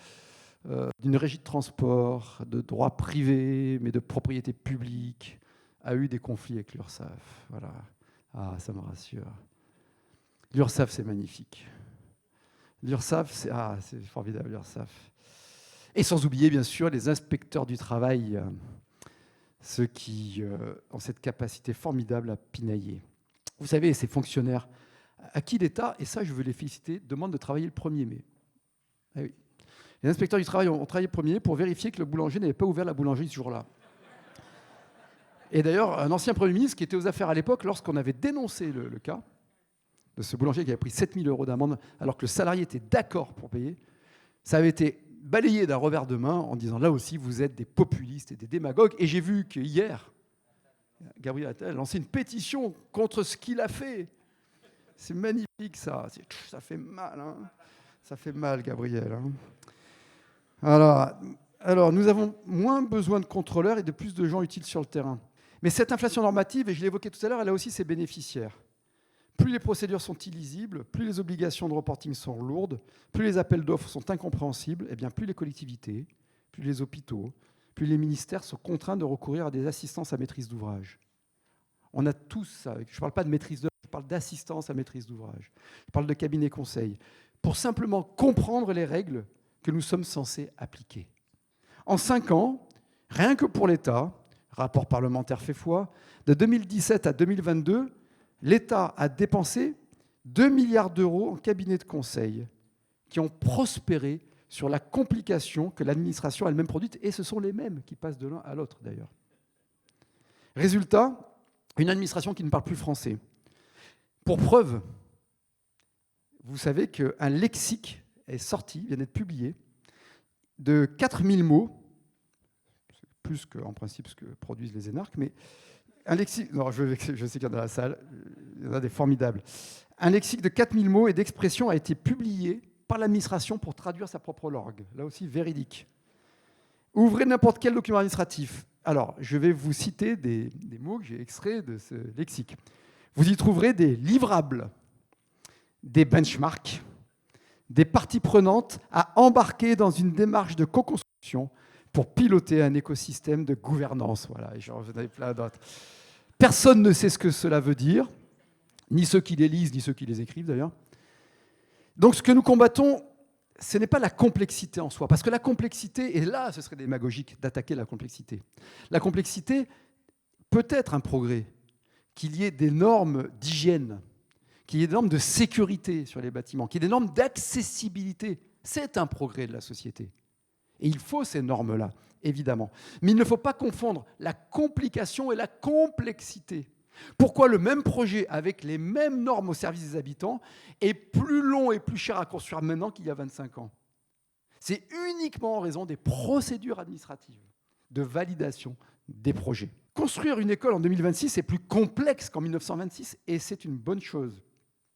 Speaker 1: d'une régie de transport, de droit privé, mais de propriété publique, a eu des conflits avec l'URSSAF. Voilà. Ah, ça me rassure. L'URSSAF, c'est magnifique. L'URSSAF, c'est formidable, l'URSSAF. Et sans oublier, bien sûr, les inspecteurs du travail, ceux qui ont cette capacité formidable à pinailler. Vous savez, ces fonctionnaires à qui l'État, et ça je veux les féliciter, demande de travailler le 1er mai. Ah oui. Les inspecteurs du travail ont travaillé le 1er mai pour vérifier que le boulanger n'avait pas ouvert la boulangerie ce jour-là. Et d'ailleurs, un ancien Premier ministre qui était aux affaires à l'époque, lorsqu'on avait dénoncé le cas de ce boulanger qui avait pris 7 000 € d'amende alors que le salarié était d'accord pour payer, ça avait été balayé d'un revers de main en disant là aussi vous êtes des populistes et des démagogues. Et j'ai vu qu'hier, Gabriel Attal a lancé une pétition contre ce qu'il a fait. C'est magnifique ça. Ça fait mal. Hein, ça fait mal, Gabriel. Hein. Alors, nous avons moins besoin de contrôleurs et de plus de gens utiles sur le terrain. Mais cette inflation normative, et je l'évoquais tout à l'heure, elle a aussi ses bénéficiaires. Plus les procédures sont illisibles, plus les obligations de reporting sont lourdes, plus les appels d'offres sont incompréhensibles, et bien plus les collectivités, plus les hôpitaux, plus les ministères sont contraints de recourir à des assistances à maîtrise d'ouvrage. On a tous ça. Je ne parle pas de maîtrise d'ouvrage, je parle d'assistance à maîtrise d'ouvrage. Je parle de cabinet conseil. Pour simplement comprendre les règles que nous sommes censés appliquer. En 5 ans, rien que pour l'État, rapport parlementaire fait foi, de 2017 à 2022, l'État a dépensé 2 milliards d'euros en cabinets de conseil qui ont prospéré sur la complication que l'administration elle-même produite, et ce sont les mêmes qui passent de l'un à l'autre d'ailleurs. Résultat, une administration qui ne parle plus français. Pour preuve, vous savez qu'un lexique est sorti, vient d'être publié, de 4000 mots, plus qu'en principe ce que produisent les énarques, mais un lexique, non, je sais qu'il y en a dans la salle, il y en a des formidables. Un lexique de 4000 mots et d'expressions a été publié par l'administration pour traduire sa propre langue. Là aussi, véridique. Ouvrez n'importe quel document administratif. Alors, je vais vous citer des mots que j'ai extraits de ce lexique. Vous y trouverez des livrables, des benchmarks, des parties prenantes à embarquer dans une démarche de co-construction pour piloter un écosystème de gouvernance. Voilà, et j'en ai plein d'autres. Personne ne sait ce que cela veut dire, ni ceux qui les lisent, ni ceux qui les écrivent d'ailleurs. Donc ce que nous combattons, ce n'est pas la complexité en soi, parce que la complexité, et là ce serait démagogique d'attaquer la complexité. La complexité peut être un progrès, qu'il y ait des normes d'hygiène, qu'il y ait des normes de sécurité sur les bâtiments, qu'il y ait des normes d'accessibilité. C'est un progrès de la société. Et il faut ces normes-là, évidemment. Mais il ne faut pas confondre la complication et la complexité. Pourquoi le même projet avec les mêmes normes au service des habitants est plus long et plus cher à construire maintenant qu'il y a 25 ans ? C'est uniquement en raison des procédures administratives de validation des projets. Construire une école en 2026 est plus complexe qu'en 1926 et c'est une bonne chose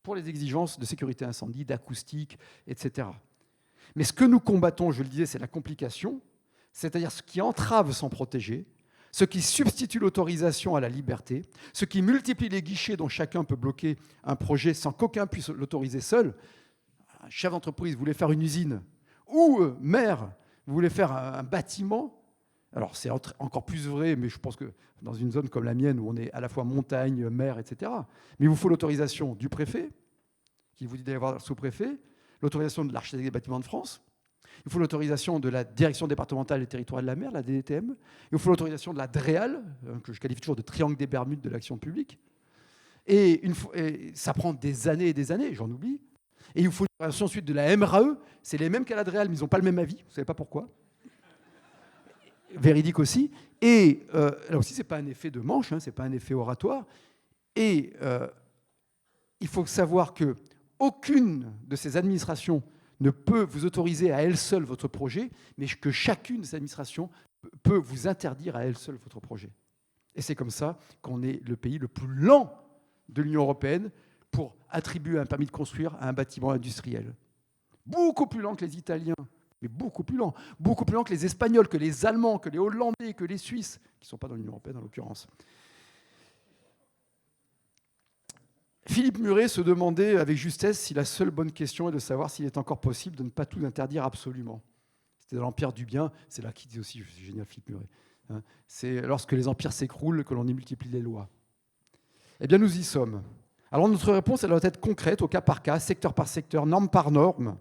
Speaker 1: pour les exigences de sécurité incendie, d'acoustique, etc. Mais ce que nous combattons, je le disais, c'est la complication, c'est-à-dire ce qui entrave sans protéger, ce qui substitue l'autorisation à la liberté, ce qui multiplie les guichets dont chacun peut bloquer un projet sans qu'aucun puisse l'autoriser seul. Un chef d'entreprise voulait faire une usine, ou maire voulait faire un bâtiment. Alors c'est encore plus vrai, mais je pense que dans une zone comme la mienne, où on est à la fois montagne, mer, etc., mais il vous faut l'autorisation du préfet, qui vous dit d'aller voir le sous-préfet, l'autorisation de l'architecte des bâtiments de France, il faut l'autorisation de la direction départementale des territoires de la mer, la DDTM, il vous faut l'autorisation de la DREAL, que je qualifie toujours de triangle des Bermudes de l'action publique, et ça prend des années et des années, j'en oublie, et il vous faut l'autorisation ensuite de la MRAE, c'est les mêmes qu'à la DREAL, mais ils n'ont pas le même avis, vous ne savez pas pourquoi. Véridique aussi, et là aussi, ce n'est pas un effet de manche, ce n'est pas un effet oratoire, et il faut savoir qu'aucune de ces administrations ne peut vous autoriser à elle seule votre projet, mais que chacune de ces administrations peut vous interdire à elle seule votre projet. Et c'est comme ça qu'on est le pays le plus lent de l'Union européenne pour attribuer un permis de construire à un bâtiment industriel. Beaucoup plus lent que les Italiens, mais beaucoup plus lent que les Espagnols, que les Allemands, que les Hollandais, que les Suisses, qui ne sont pas dans l'Union européenne en l'occurrence. Philippe Muret se demandait avec justesse si la seule bonne question est de savoir s'il est encore possible de ne pas tout interdire absolument. C'était dans l'Empire du bien, c'est là qu'il dit aussi, c'est génial Philippe Muret, c'est lorsque les empires s'écroulent que l'on y multiplie les lois. Eh bien nous y sommes. Alors notre réponse, elle doit être concrète, au cas par cas, secteur par secteur, norme par norme.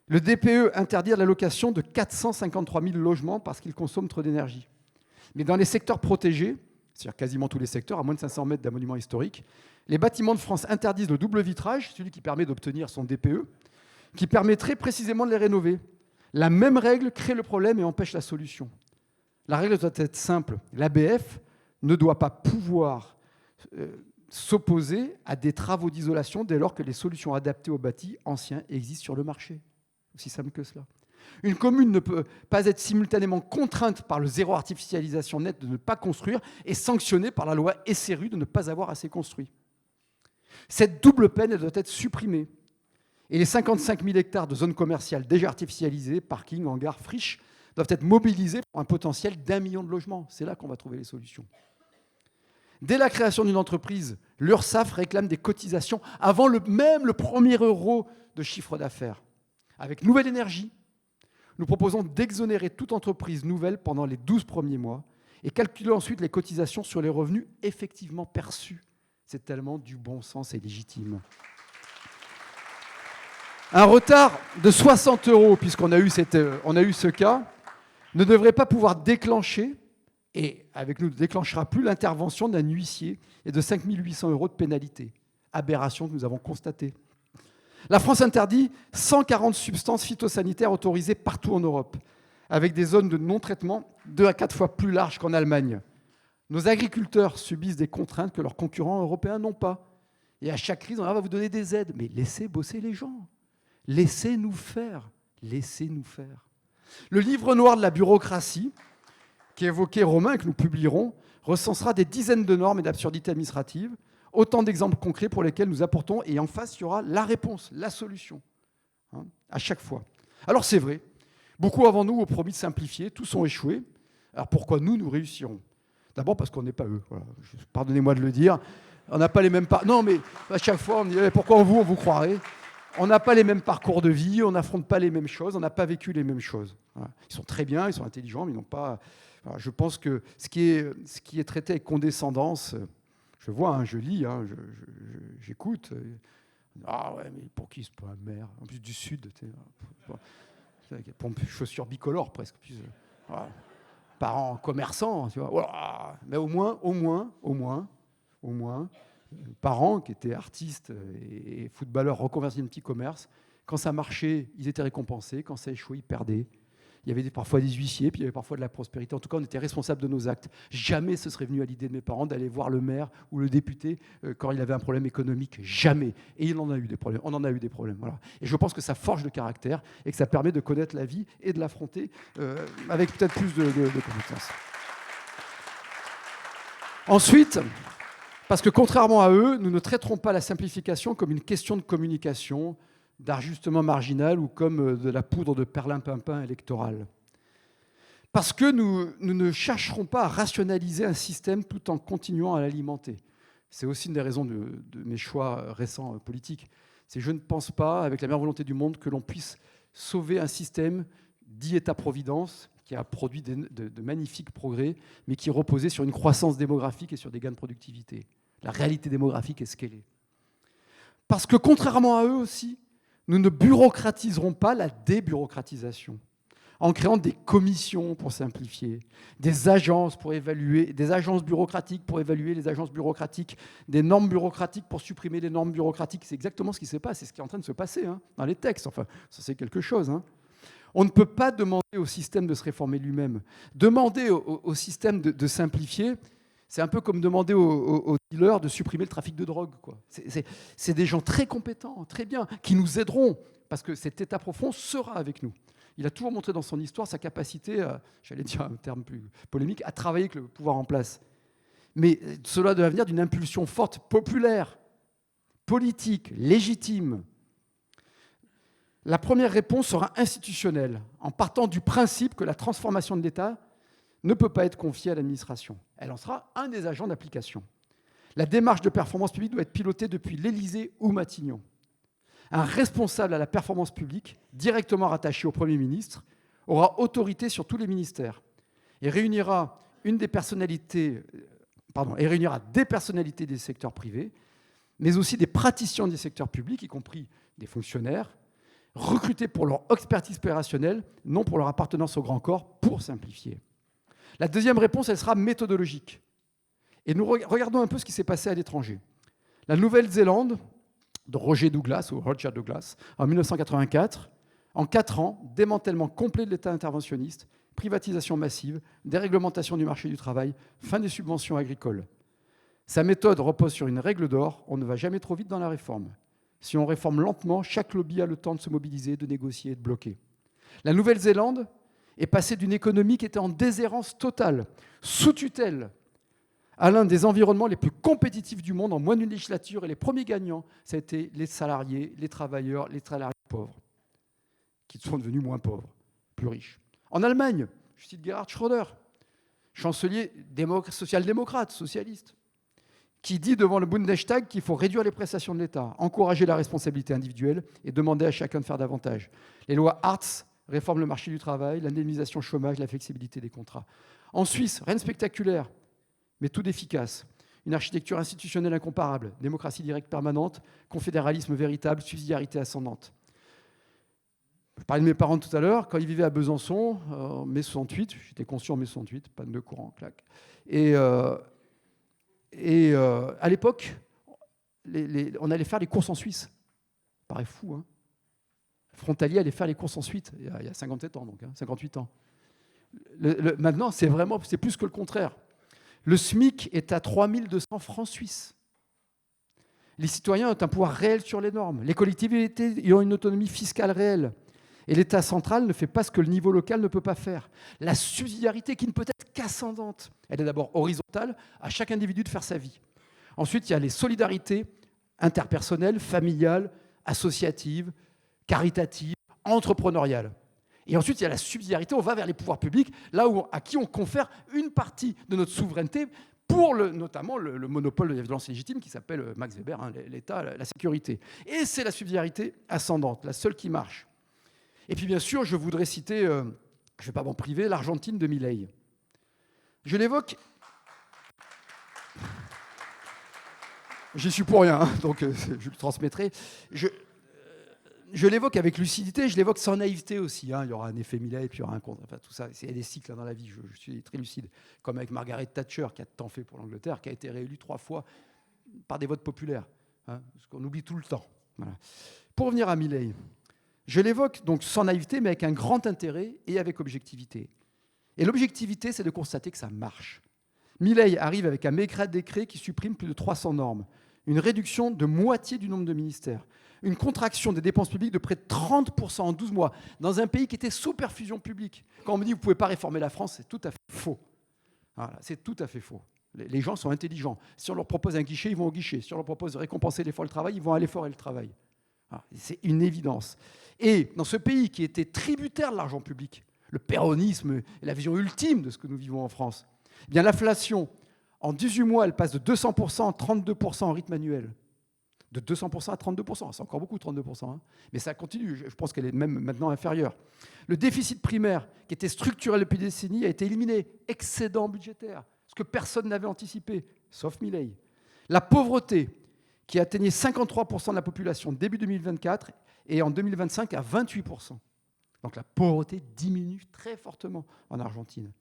Speaker 1: Le DPE interdire l'allocation de 453 000 logements parce qu'ils consomment trop d'énergie. Mais dans les secteurs protégés, c'est-à-dire quasiment tous les secteurs, à moins de 500 mètres d'un monument historique, les bâtiments de France interdisent le double vitrage, celui qui permet d'obtenir son DPE, qui permettrait précisément de les rénover. La même règle crée le problème et empêche la solution. La règle doit être simple. L'ABF ne doit pas pouvoir s'opposer à des travaux d'isolation dès lors que les solutions adaptées aux bâtis anciens existent sur le marché. Aussi simple que cela. Une commune ne peut pas être simultanément contrainte par le zéro artificialisation nette de ne pas construire et sanctionnée par la loi SRU de ne pas avoir assez construit. Cette double peine, elle doit être supprimée. Et les 55 000 hectares de zones commerciales déjà artificialisées, parkings, hangars, friches, doivent être mobilisés pour un potentiel d'1 million de logements. C'est là qu'on va trouver les solutions. Dès la création d'une entreprise, l'URSSAF réclame des cotisations avant même le premier euro de chiffre d'affaires. Avec Nouvelle Énergie, nous proposons d'exonérer toute entreprise nouvelle pendant les 12 premiers mois et calculer ensuite les cotisations sur les revenus effectivement perçus. C'est tellement du bon sens et légitime. Un retard de 60 €, puisqu'on a eu ce cas, ne devrait pas pouvoir déclencher, et avec nous ne déclenchera plus l'intervention d'un huissier et de 5 800 € de pénalité. Aberration que nous avons constatée. La France interdit 140 substances phytosanitaires autorisées partout en Europe, avec des zones de non-traitement 2 à 4 fois plus larges qu'en Allemagne. Nos agriculteurs subissent des contraintes que leurs concurrents européens n'ont pas. Et à chaque crise, on va vous donner des aides. Mais laissez bosser les gens. Laissez-nous faire. Laissez-nous faire. Le livre noir de la bureaucratie, qui évoquait Romain et que nous publierons, recensera des dizaines de normes et d'absurdités administratives, autant d'exemples concrets pour lesquels nous apportons, et en face, il y aura la réponse, la solution, à chaque fois. Alors c'est vrai, beaucoup avant nous ont promis de simplifier, tous ont échoué. Alors pourquoi nous réussirons ? D'abord parce qu'on n'est pas eux. Voilà. Pardonnez-moi de le dire. On n'a pas les mêmes parcours. Non, mais à chaque fois, on dit pourquoi on vous croirait. On n'a pas les mêmes parcours de vie, on n'affronte pas les mêmes choses, on n'a pas vécu les mêmes choses. Voilà. Ils sont très bien, ils sont intelligents, mais ils n'ont pas. Voilà, je pense que ce qui est traité avec condescendance, je vois, je lis, j'écoute. Ah ouais, mais pour qui c'est pas un maire ? En plus du Sud, chaussures bicolores presque. Voilà. Parents commerçants, tu vois. Voilà. Mais au moins, parents qui étaient artistes et footballeurs reconvertis dans un petit commerce, quand ça marchait, ils étaient récompensés, quand ça échouait, ils perdaient. Il y avait parfois des huissiers, puis il y avait parfois de la prospérité. En tout cas, on était responsable de nos actes. Jamais ce serait venu à l'idée de mes parents d'aller voir le maire ou le député quand il avait un problème économique. Jamais. Et il en a eu des problèmes. On en a eu des problèmes. Voilà. Et je pense que ça forge le caractère et que ça permet de connaître la vie et de l'affronter avec peut-être plus de compétences. Ensuite, parce que contrairement à eux, nous ne traiterons pas la simplification comme une question de communication, d'ajustement marginal ou comme de la poudre de perlimpinpin électorale. Parce que nous ne chercherons pas à rationaliser un système tout en continuant à l'alimenter. C'est aussi une des raisons de mes choix récents politiques. Je ne pense pas, avec la meilleure volonté du monde, que l'on puisse sauver un système dit État-providence, qui a produit de magnifiques progrès, mais qui reposait sur une croissance démographique et sur des gains de productivité. La réalité démographique est ce qu'elle est. Parce que, contrairement à eux aussi, nous ne bureaucratiserons pas la débureaucratisation en créant des commissions pour simplifier, des agences pour évaluer, des agences bureaucratiques pour évaluer les agences bureaucratiques, des normes bureaucratiques pour supprimer les normes bureaucratiques. C'est exactement ce qui se passe, c'est ce qui est en train de se passer dans les textes. Enfin, ça c'est quelque chose. On ne peut pas demander au système de se réformer lui-même. Demander au système de simplifier, c'est un peu comme demander aux dealers de supprimer le trafic de drogue, quoi. C'est des gens très compétents, très bien, qui nous aideront, parce que cet État profond sera avec nous. Il a toujours montré dans son histoire sa capacité, j'allais dire un terme plus polémique, à travailler avec le pouvoir en place. Mais cela doit venir d'une impulsion forte, populaire, politique, légitime. La première réponse sera institutionnelle, en partant du principe que la transformation de l'État ne peut pas être confiée à l'administration. Elle en sera un des agents d'application. La démarche de performance publique doit être pilotée depuis l'Élysée ou Matignon. Un responsable à la performance publique, directement rattaché au Premier ministre, aura autorité sur tous les ministères et réunira des personnalités des secteurs privés, mais aussi des praticiens des secteurs publics, y compris des fonctionnaires, recrutés pour leur expertise opérationnelle, non pour leur appartenance au grand corps, pour simplifier. La deuxième réponse, elle sera méthodologique. Et nous regardons un peu ce qui s'est passé à l'étranger. La Nouvelle-Zélande, de Roger Douglas, en 1984, en 4 ans, démantèlement complet de l'État interventionniste, privatisation massive, déréglementation du marché du travail, fin des subventions agricoles. Sa méthode repose sur une règle d'or, on ne va jamais trop vite dans la réforme. Si on réforme lentement, chaque lobby a le temps de se mobiliser, de négocier et de bloquer. La Nouvelle-Zélande est passée d'une économie qui était en déshérence totale, sous tutelle, à l'un des environnements les plus compétitifs du monde en moins d'une législature. Et les premiers gagnants, ça a été les salariés, les travailleurs, les salariés pauvres, qui sont devenus moins pauvres, plus riches. En Allemagne, je cite Gerhard Schröder, chancelier social-démocrate, socialiste, qui dit devant le Bundestag qu'il faut réduire les prestations de l'État, encourager la responsabilité individuelle et demander à chacun de faire davantage. Les lois Hartz réforment le marché du travail, l'indemnisation chômage, la flexibilité des contrats. En Suisse, rien de spectaculaire, mais tout d'efficace. Une architecture institutionnelle incomparable, démocratie directe permanente, confédéralisme véritable, subsidiarité ascendante. Je parlais de mes parents tout à l'heure, quand ils vivaient à Besançon, en mai 68, j'étais conscient en mai 68, panne de courant, clac. Et à l'époque, on allait faire les courses en Suisse. Ça paraît fou, hein. Frontalier allait faire les courses en Suisse, il y a 57 ans, donc, 58 ans. Maintenant, c'est plus que le contraire. Le SMIC est à 3 200 francs suisses. Les citoyens ont un pouvoir réel sur les normes. Les collectivités ont une autonomie fiscale réelle. Et l'État central ne fait pas ce que le niveau local ne peut pas faire. La subsidiarité, qui ne peut être qu'ascendante, elle est d'abord horizontale, à chaque individu de faire sa vie. Ensuite, il y a les solidarités interpersonnelles, familiales, associatives, caritatives, entrepreneuriales. Et ensuite, il y a la subsidiarité, on va vers les pouvoirs publics, là à qui on confère une partie de notre souveraineté pour notamment le monopole de la violence légitime qui s'appelle Max Weber, l'État, la sécurité. Et c'est la subsidiarité ascendante, la seule qui marche. Et puis bien sûr, je voudrais citer, je ne vais pas m'en priver, l'Argentine de Milei. Je l'évoque, j'y suis pour rien, donc je le transmettrai. Je l'évoque avec lucidité, je l'évoque sans naïveté aussi. Il y aura un effet Milei, puis il y aura un contre. Enfin, tout ça, il y a des cycles dans la vie, je suis très lucide. Comme avec Margaret Thatcher, qui a tant fait pour l'Angleterre, qui a été réélue 3 fois par des votes populaires. Ce qu'on oublie tout le temps. Voilà. Pour revenir à Milei, Je l'évoque donc sans naïveté, mais avec un grand intérêt et avec objectivité. Et l'objectivité, c'est de constater que ça marche. Milei arrive avec un méga décret qui supprime plus de 300 normes, une réduction de moitié du nombre de ministères, une contraction des dépenses publiques de près de 30% en 12 mois, dans un pays qui était sous perfusion publique. Quand on me dit que vous ne pouvez pas réformer la France, c'est tout à fait faux. Voilà, c'est tout à fait faux. Les gens sont intelligents. Si on leur propose un guichet, ils vont au guichet. Si on leur propose de récompenser l'effort et le travail, ils vont à l'effort et le travail. Voilà, c'est une évidence. Et dans ce pays qui était tributaire de l'argent public, le péronisme est la vision ultime de ce que nous vivons en France, eh bien l'inflation, en 18 mois, elle passe de 200% à 32% en rythme annuel. De 200% à 32%, c'est encore beaucoup 32%, hein. Mais ça continue, je pense qu'elle est même maintenant inférieure. Le déficit primaire, qui était structurel depuis des décennies, a été éliminé, excédent budgétaire, ce que personne n'avait anticipé, sauf Milei. La pauvreté, qui atteignait 53% de la population début 2024, et en 2025 à 28%. Donc la pauvreté diminue très fortement en Argentine.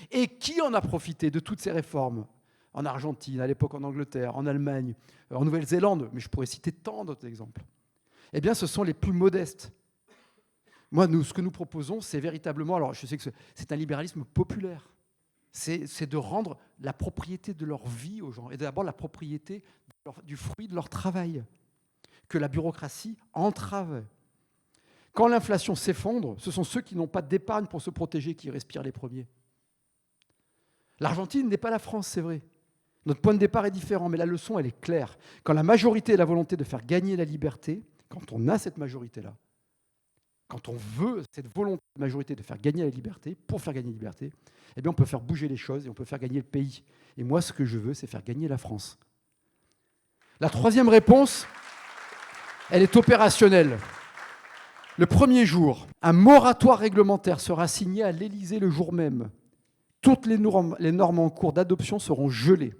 Speaker 1: Et qui en a profité de toutes ces réformes ? En Argentine, à l'époque en Angleterre, en Allemagne, en Nouvelle-Zélande, mais je pourrais citer tant d'autres exemples. Eh bien, ce sont les plus modestes. Moi, ce que nous proposons, c'est véritablement, alors je sais que c'est un libéralisme populaire, c'est de rendre la propriété de leur vie aux gens, et d'abord la propriété du fruit de leur travail, que la bureaucratie entrave. Quand l'inflation s'effondre, ce sont ceux qui n'ont pas d'épargne pour se protéger qui respirent les premiers. L'Argentine n'est pas la France, c'est vrai. Notre point de départ est différent, mais la leçon, elle est claire. Quand la majorité a la volonté de faire gagner la liberté, quand on a cette majorité-là, quand on veut cette volonté de majorité de faire gagner la liberté, pour faire gagner la liberté, eh bien on peut faire bouger les choses et on peut faire gagner le pays. Et moi, ce que je veux, c'est faire gagner la France. La troisième réponse, elle est opérationnelle. Le premier jour, un moratoire réglementaire sera signé à l'Élysée le jour même. Toutes les normes en cours d'adoption seront gelées.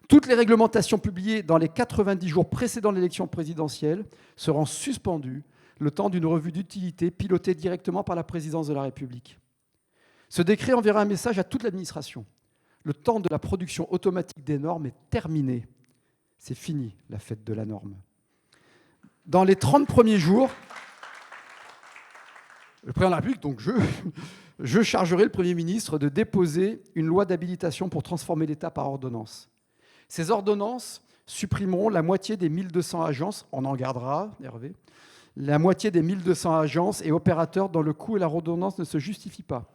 Speaker 1: Toutes les réglementations publiées dans les 90 jours précédant l'élection présidentielle seront suspendues le temps d'une revue d'utilité pilotée directement par la présidence de la République. Ce décret enverra un message à toute l'administration. Le temps de la production automatique des normes est terminé. C'est fini, la fête de la norme. Dans les 30 premiers jours, le président de la République, donc je chargerai le Premier ministre de déposer une loi d'habilitation pour transformer l'État par ordonnance. Ces ordonnances supprimeront la moitié des 1200 agences, on en gardera, Hervé, la moitié des 1200 agences et opérateurs dont le coût et la redondance ne se justifient pas.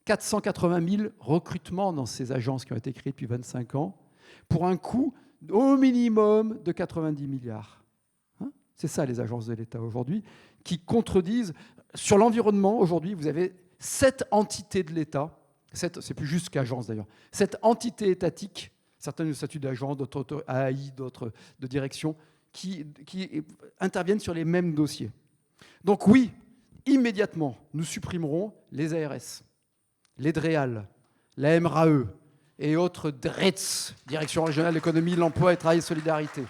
Speaker 1: 480 000 recrutements dans ces agences qui ont été créées depuis 25 ans, pour un coût au minimum de 90 milliards. C'est ça les agences de l'État aujourd'hui, qui contredisent. Sur l'environnement, aujourd'hui, vous avez 7 entités de l'État, c'est plus juste qu'agence d'ailleurs, 7 entités étatiques, certaines de statut d'agence, d'autres AI, d'autres de direction, qui interviennent sur les mêmes dossiers. Donc oui, immédiatement, nous supprimerons les ARS, les DREAL, la MRAE et autres DRETS, Direction régionale de l'économie, l'emploi et travail et solidarité.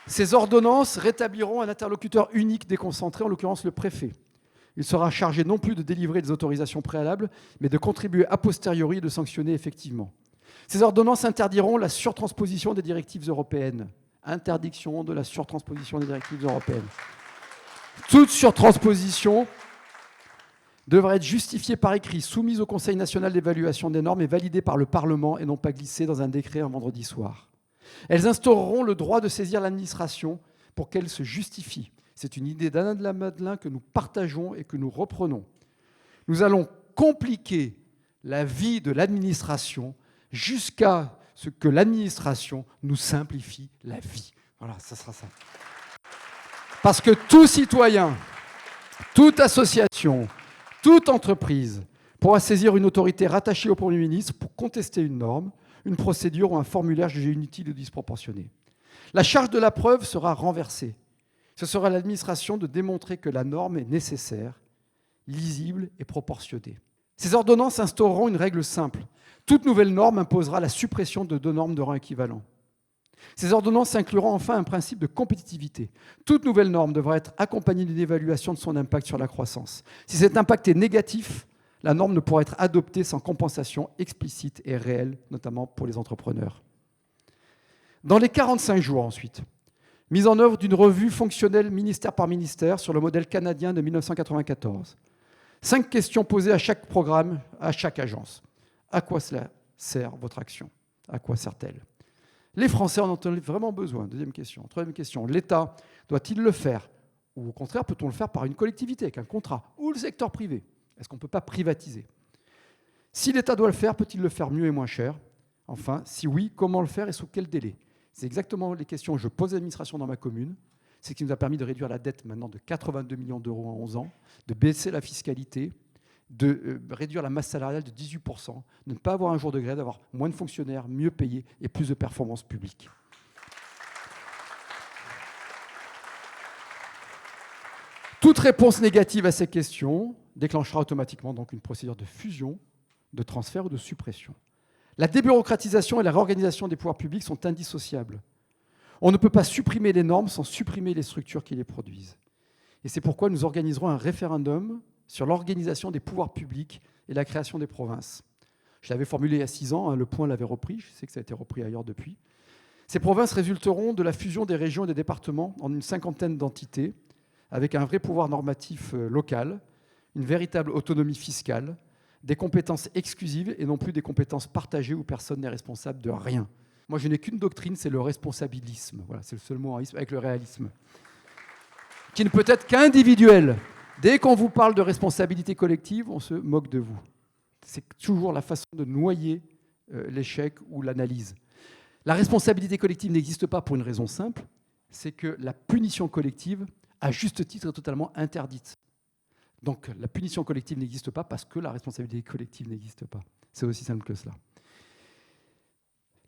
Speaker 1: Ces ordonnances rétabliront un interlocuteur unique déconcentré, en l'occurrence le préfet. Il sera chargé non plus de délivrer des autorisations préalables, mais de contribuer a posteriori et de sanctionner effectivement. Ces ordonnances interdiront la surtransposition des directives européennes. Interdiction de la surtransposition des directives européennes. Toute surtransposition devra être justifiée par écrit, soumise au Conseil national d'évaluation des normes et validée par le Parlement et non pas glissée dans un décret un vendredi soir. Elles instaureront le droit de saisir l'administration pour qu'elle se justifie. C'est une idée d'Alain de la Madeleine que nous partageons et que nous reprenons. Nous allons compliquer la vie de l'administration jusqu'à ce que l'administration nous simplifie la vie. Voilà, ça sera ça. Parce que tout citoyen, toute association, toute entreprise pourra saisir une autorité rattachée au Premier ministre pour contester une norme, une procédure ou un formulaire jugé inutile ou disproportionné. La charge de la preuve sera renversée. Ce sera à l'administration de démontrer que la norme est nécessaire, lisible et proportionnée. Ces ordonnances instaureront une règle simple. Toute nouvelle norme imposera la suppression de 2 normes de rang équivalent. Ces ordonnances incluront enfin un principe de compétitivité. Toute nouvelle norme devra être accompagnée d'une évaluation de son impact sur la croissance. Si cet impact est négatif, la norme ne pourra être adoptée sans compensation explicite et réelle, notamment pour les entrepreneurs. Dans les 45 jours ensuite, Mise en œuvre d'une revue fonctionnelle ministère par ministère sur le modèle canadien de 1994. 5 questions posées à chaque programme, à chaque agence. À quoi cela sert votre action? À quoi sert-elle? Les Français en ont vraiment besoin. Deuxième question. Troisième question. L'État doit-il le faire? Ou au contraire, peut-on le faire par une collectivité, avec un contrat? Ou le secteur privé? Est-ce qu'on ne peut pas privatiser? Si l'État doit le faire, peut-il le faire mieux et moins cher? Enfin, si oui, comment le faire et sous quel délai? C'est exactement les questions que je pose à l'administration dans ma commune. C'est ce qui nous a permis de réduire la dette maintenant de 82 millions d'euros en 11 ans, de baisser la fiscalité, de réduire la masse salariale de 18%, de ne pas avoir un jour de grève, d'avoir moins de fonctionnaires, mieux payés et plus de performances publiques. Toute réponse négative à ces questions déclenchera automatiquement donc une procédure de fusion, de transfert ou de suppression. La débureaucratisation et la réorganisation des pouvoirs publics sont indissociables. On ne peut pas supprimer les normes sans supprimer les structures qui les produisent. Et c'est pourquoi nous organiserons un référendum sur l'organisation des pouvoirs publics et la création des provinces. Je l'avais formulé il y a 6 ans, Le Point l'avait repris, je sais que ça a été repris ailleurs depuis. Ces provinces résulteront de la fusion des régions et des départements en une 50aine d'entités, avec un vrai pouvoir normatif local, une véritable autonomie fiscale, des compétences exclusives et non plus des compétences partagées où personne n'est responsable de rien. Moi, je n'ai qu'une doctrine, c'est le responsabilisme. Voilà, c'est le seul mot avec le réalisme, qui ne peut être qu'individuel. Dès qu'on vous parle de responsabilité collective, on se moque de vous. C'est toujours la façon de noyer l'échec ou l'analyse. La responsabilité collective n'existe pas pour une raison simple, c'est que la punition collective, à juste titre, est totalement interdite. Donc la punition collective n'existe pas parce que la responsabilité collective n'existe pas. C'est aussi simple que cela.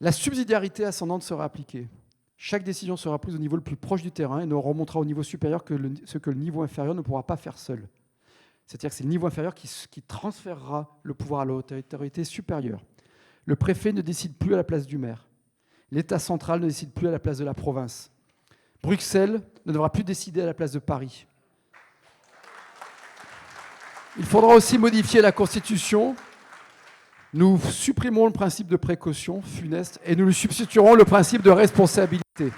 Speaker 1: La subsidiarité ascendante sera appliquée. Chaque décision sera prise au niveau le plus proche du terrain et ne remontera au niveau supérieur que ce que le niveau inférieur ne pourra pas faire seul. C'est-à-dire que c'est le niveau inférieur qui transférera le pouvoir à l'autorité supérieure. Le préfet ne décide plus à la place du maire. L'État central ne décide plus à la place de la province. Bruxelles ne devra plus décider à la place de Paris. Il faudra aussi modifier la Constitution. Nous supprimons le principe de précaution funeste et nous lui substituerons le principe de responsabilité.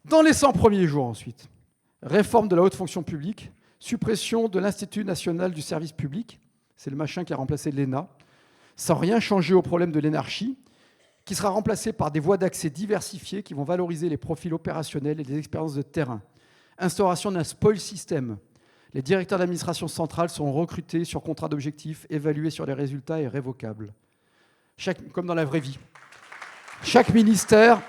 Speaker 1: Dans les 100 premiers jours ensuite, réforme de la haute fonction publique, suppression de l'Institut national du service public, c'est le machin qui a remplacé l'ENA, sans rien changer au problème de l'énarchie, qui sera remplacé par des voies d'accès diversifiées qui vont valoriser les profils opérationnels et les expériences de terrain. Instauration d'un spoil system. Les directeurs d'administration centrale seront recrutés sur contrat d'objectifs, évalués sur les résultats et révocables. Comme dans la vraie vie. Chaque ministère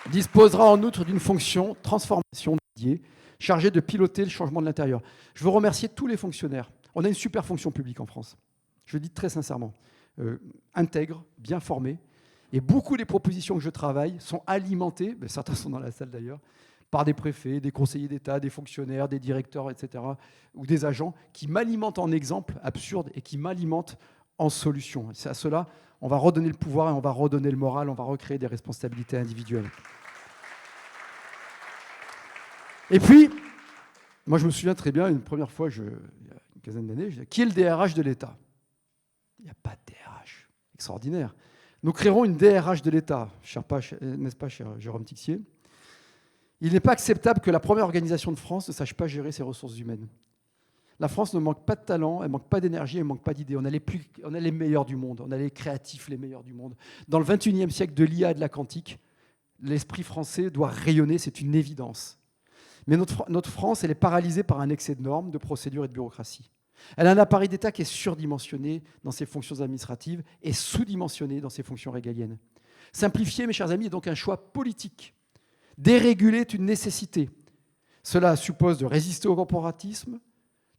Speaker 1: disposera en outre d'une fonction transformation dédiée, chargée de piloter le changement de l'intérieur. Je veux remercier tous les fonctionnaires. On a une super fonction publique en France. Je le dis très sincèrement. Intègre, bien formée. Et beaucoup des propositions que je travaille sont alimentées, certains sont dans la salle d'ailleurs, par des préfets, des conseillers d'État, des fonctionnaires, des directeurs, etc., ou des agents qui m'alimentent en exemples absurdes et qui m'alimentent en solutions. C'est à cela, on va redonner le pouvoir et on va redonner le moral, on va recréer des responsabilités individuelles. Et puis, moi je me souviens très bien, une première fois, il y a une quinzaine d'années, je disais, qui est le DRH de l'État? Il n'y a pas de DRH. Extraordinaire. Nous créerons une DRH de l'État, n'est-ce pas, cher Jérôme Tixier? Il n'est pas acceptable que la première organisation de France ne sache pas gérer ses ressources humaines. La France ne manque pas de talent, elle ne manque pas d'énergie, elle ne manque pas d'idées. On a les meilleurs du monde, on a les créatifs les meilleurs du monde. Dans le 21e siècle de l'IA et de la quantique, l'esprit français doit rayonner, c'est une évidence. Mais notre France, elle est paralysée par un excès de normes, de procédures et de bureaucratie. Elle a un appareil d'État qui est surdimensionné dans ses fonctions administratives et sous-dimensionné dans ses fonctions régaliennes. Simplifier, mes chers amis, est donc un choix politique. Déréguler est une nécessité. Cela suppose de résister au corporatisme,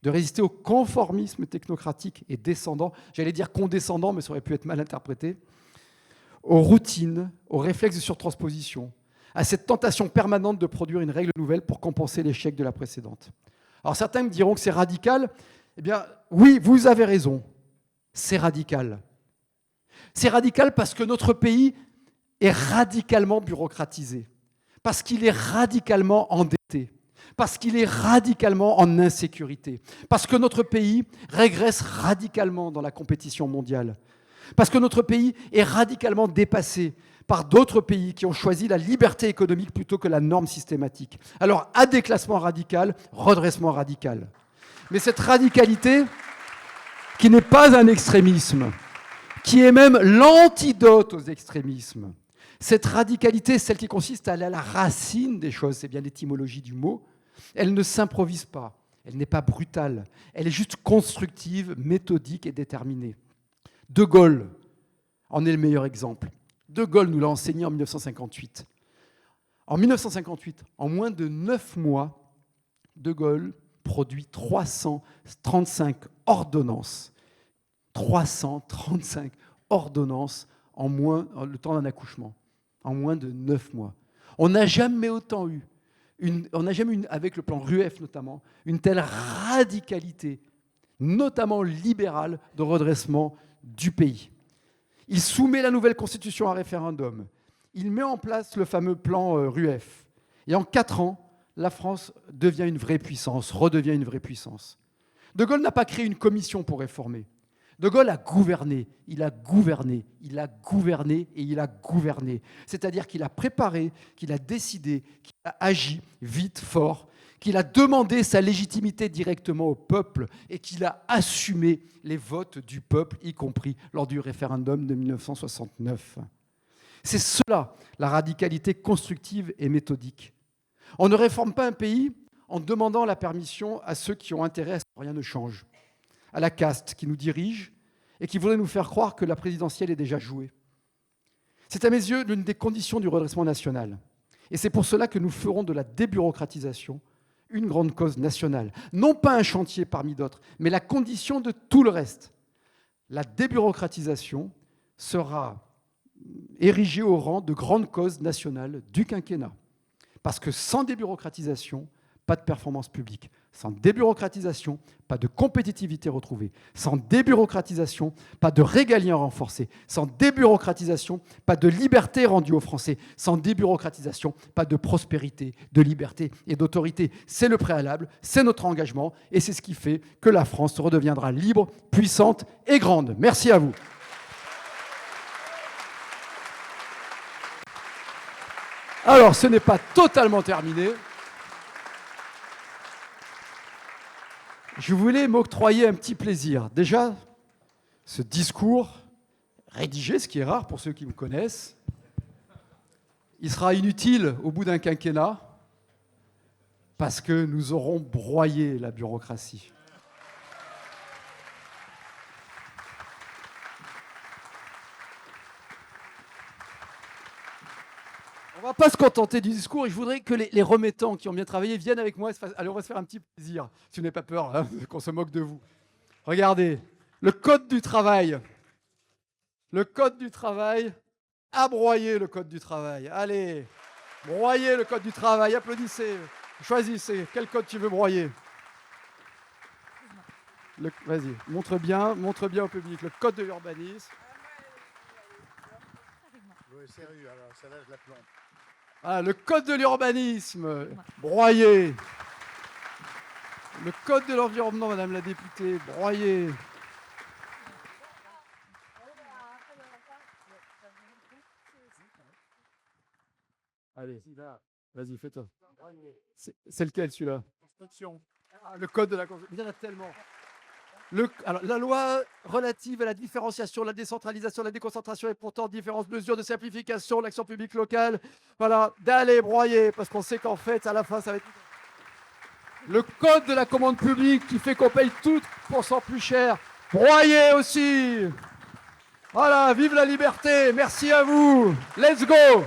Speaker 1: de résister au conformisme technocratique et descendant, j'allais dire condescendant, mais ça aurait pu être mal interprété, aux routines, aux réflexes de surtransposition, à cette tentation permanente de produire une règle nouvelle pour compenser l'échec de la précédente. Alors certains me diront que c'est radical. Eh bien, oui, vous avez raison, c'est radical. C'est radical parce que notre pays est radicalement bureaucratisé, parce qu'il est radicalement endetté, parce qu'il est radicalement en insécurité, parce que notre pays régresse radicalement dans la compétition mondiale, parce que notre pays est radicalement dépassé par d'autres pays qui ont choisi la liberté économique plutôt que la norme systématique. Alors, à déclassement radical, redressement radical. Mais cette radicalité, qui n'est pas un extrémisme, qui est même l'antidote aux extrémismes, cette radicalité, celle qui consiste à aller à la racine des choses, c'est bien l'étymologie du mot, elle ne s'improvise pas, elle n'est pas brutale, elle est juste constructive, méthodique et déterminée. De Gaulle en est le meilleur exemple. De Gaulle nous l'a enseigné en 1958. En 1958, en moins de 9 mois, De Gaulle produit 335 ordonnances. 335 ordonnances en le temps d'un accouchement, en moins de 9 mois. On n'a jamais autant eu, avec le plan RUEF notamment, une telle radicalité, notamment libérale, de redressement du pays. Il soumet la nouvelle constitution à référendum. Il met en place le fameux plan RUEF. Et en 4 ans, la France devient une vraie puissance, redevient une vraie puissance. De Gaulle n'a pas créé une commission pour réformer. De Gaulle a gouverné, il a gouverné, il a gouverné et il a gouverné. C'est-à-dire qu'il a préparé, qu'il a décidé, qu'il a agi vite, fort, qu'il a demandé sa légitimité directement au peuple et qu'il a assumé les votes du peuple, y compris lors du référendum de 1969. C'est cela, la radicalité constructive et méthodique. On ne réforme pas un pays en demandant la permission à ceux qui ont intérêt à ce que rien ne change, à la caste qui nous dirige et qui voudrait nous faire croire que la présidentielle est déjà jouée. C'est à mes yeux l'une des conditions du redressement national. Et c'est pour cela que nous ferons de la débureaucratisation une grande cause nationale. Non pas un chantier parmi d'autres, mais la condition de tout le reste. La débureaucratisation sera érigée au rang de grande cause nationale du quinquennat. Parce que sans débureaucratisation, pas de performance publique. Sans débureaucratisation, pas de compétitivité retrouvée. Sans débureaucratisation, pas de régalien renforcé. Sans débureaucratisation, pas de liberté rendue aux Français. Sans débureaucratisation, pas de prospérité, de liberté et d'autorité. C'est le préalable, c'est notre engagement et c'est ce qui fait que la France redeviendra libre, puissante et grande. Merci à vous. Alors, ce n'est pas totalement terminé. Je voulais m'octroyer un petit plaisir. Déjà, ce discours rédigé, ce qui est rare pour ceux qui me connaissent, il sera inutile au bout d'un quinquennat parce que nous aurons broyé la bureaucratie. On ne va pas se contenter du discours et je voudrais que les remettants qui ont bien travaillé viennent avec moi. Allez, on va se faire un petit plaisir, si vous n'avez pas peur hein, qu'on se moque de vous. Regardez, le code du travail. Le code du travail, à broyer le code du travail. Allez, broyez le code du travail, applaudissez, choisissez quel code tu veux broyer. Vas-y, montre bien au public le code de l'urbanisme.
Speaker 2: Oui, sérieux, alors celle-là, je la plombe.
Speaker 1: Ah, le code de l'urbanisme, broyé. Le code de l'environnement, madame la députée, broyé. Allez, vas-y, fais-toi. C'est lequel celui-là?
Speaker 2: Construction.
Speaker 1: Ah, le code de la construction. Il y en a tellement. Alors, la loi relative à la différenciation, la décentralisation, la déconcentration et pourtant différentes mesures de simplification, l'action publique locale. Voilà, d'aller broyer, parce qu'on sait qu'en fait, à la fin, ça va être... Le code de la commande publique qui fait qu'on paye tout % plus cher. Broyer aussi. Voilà, vive la liberté. Merci à vous. Let's go.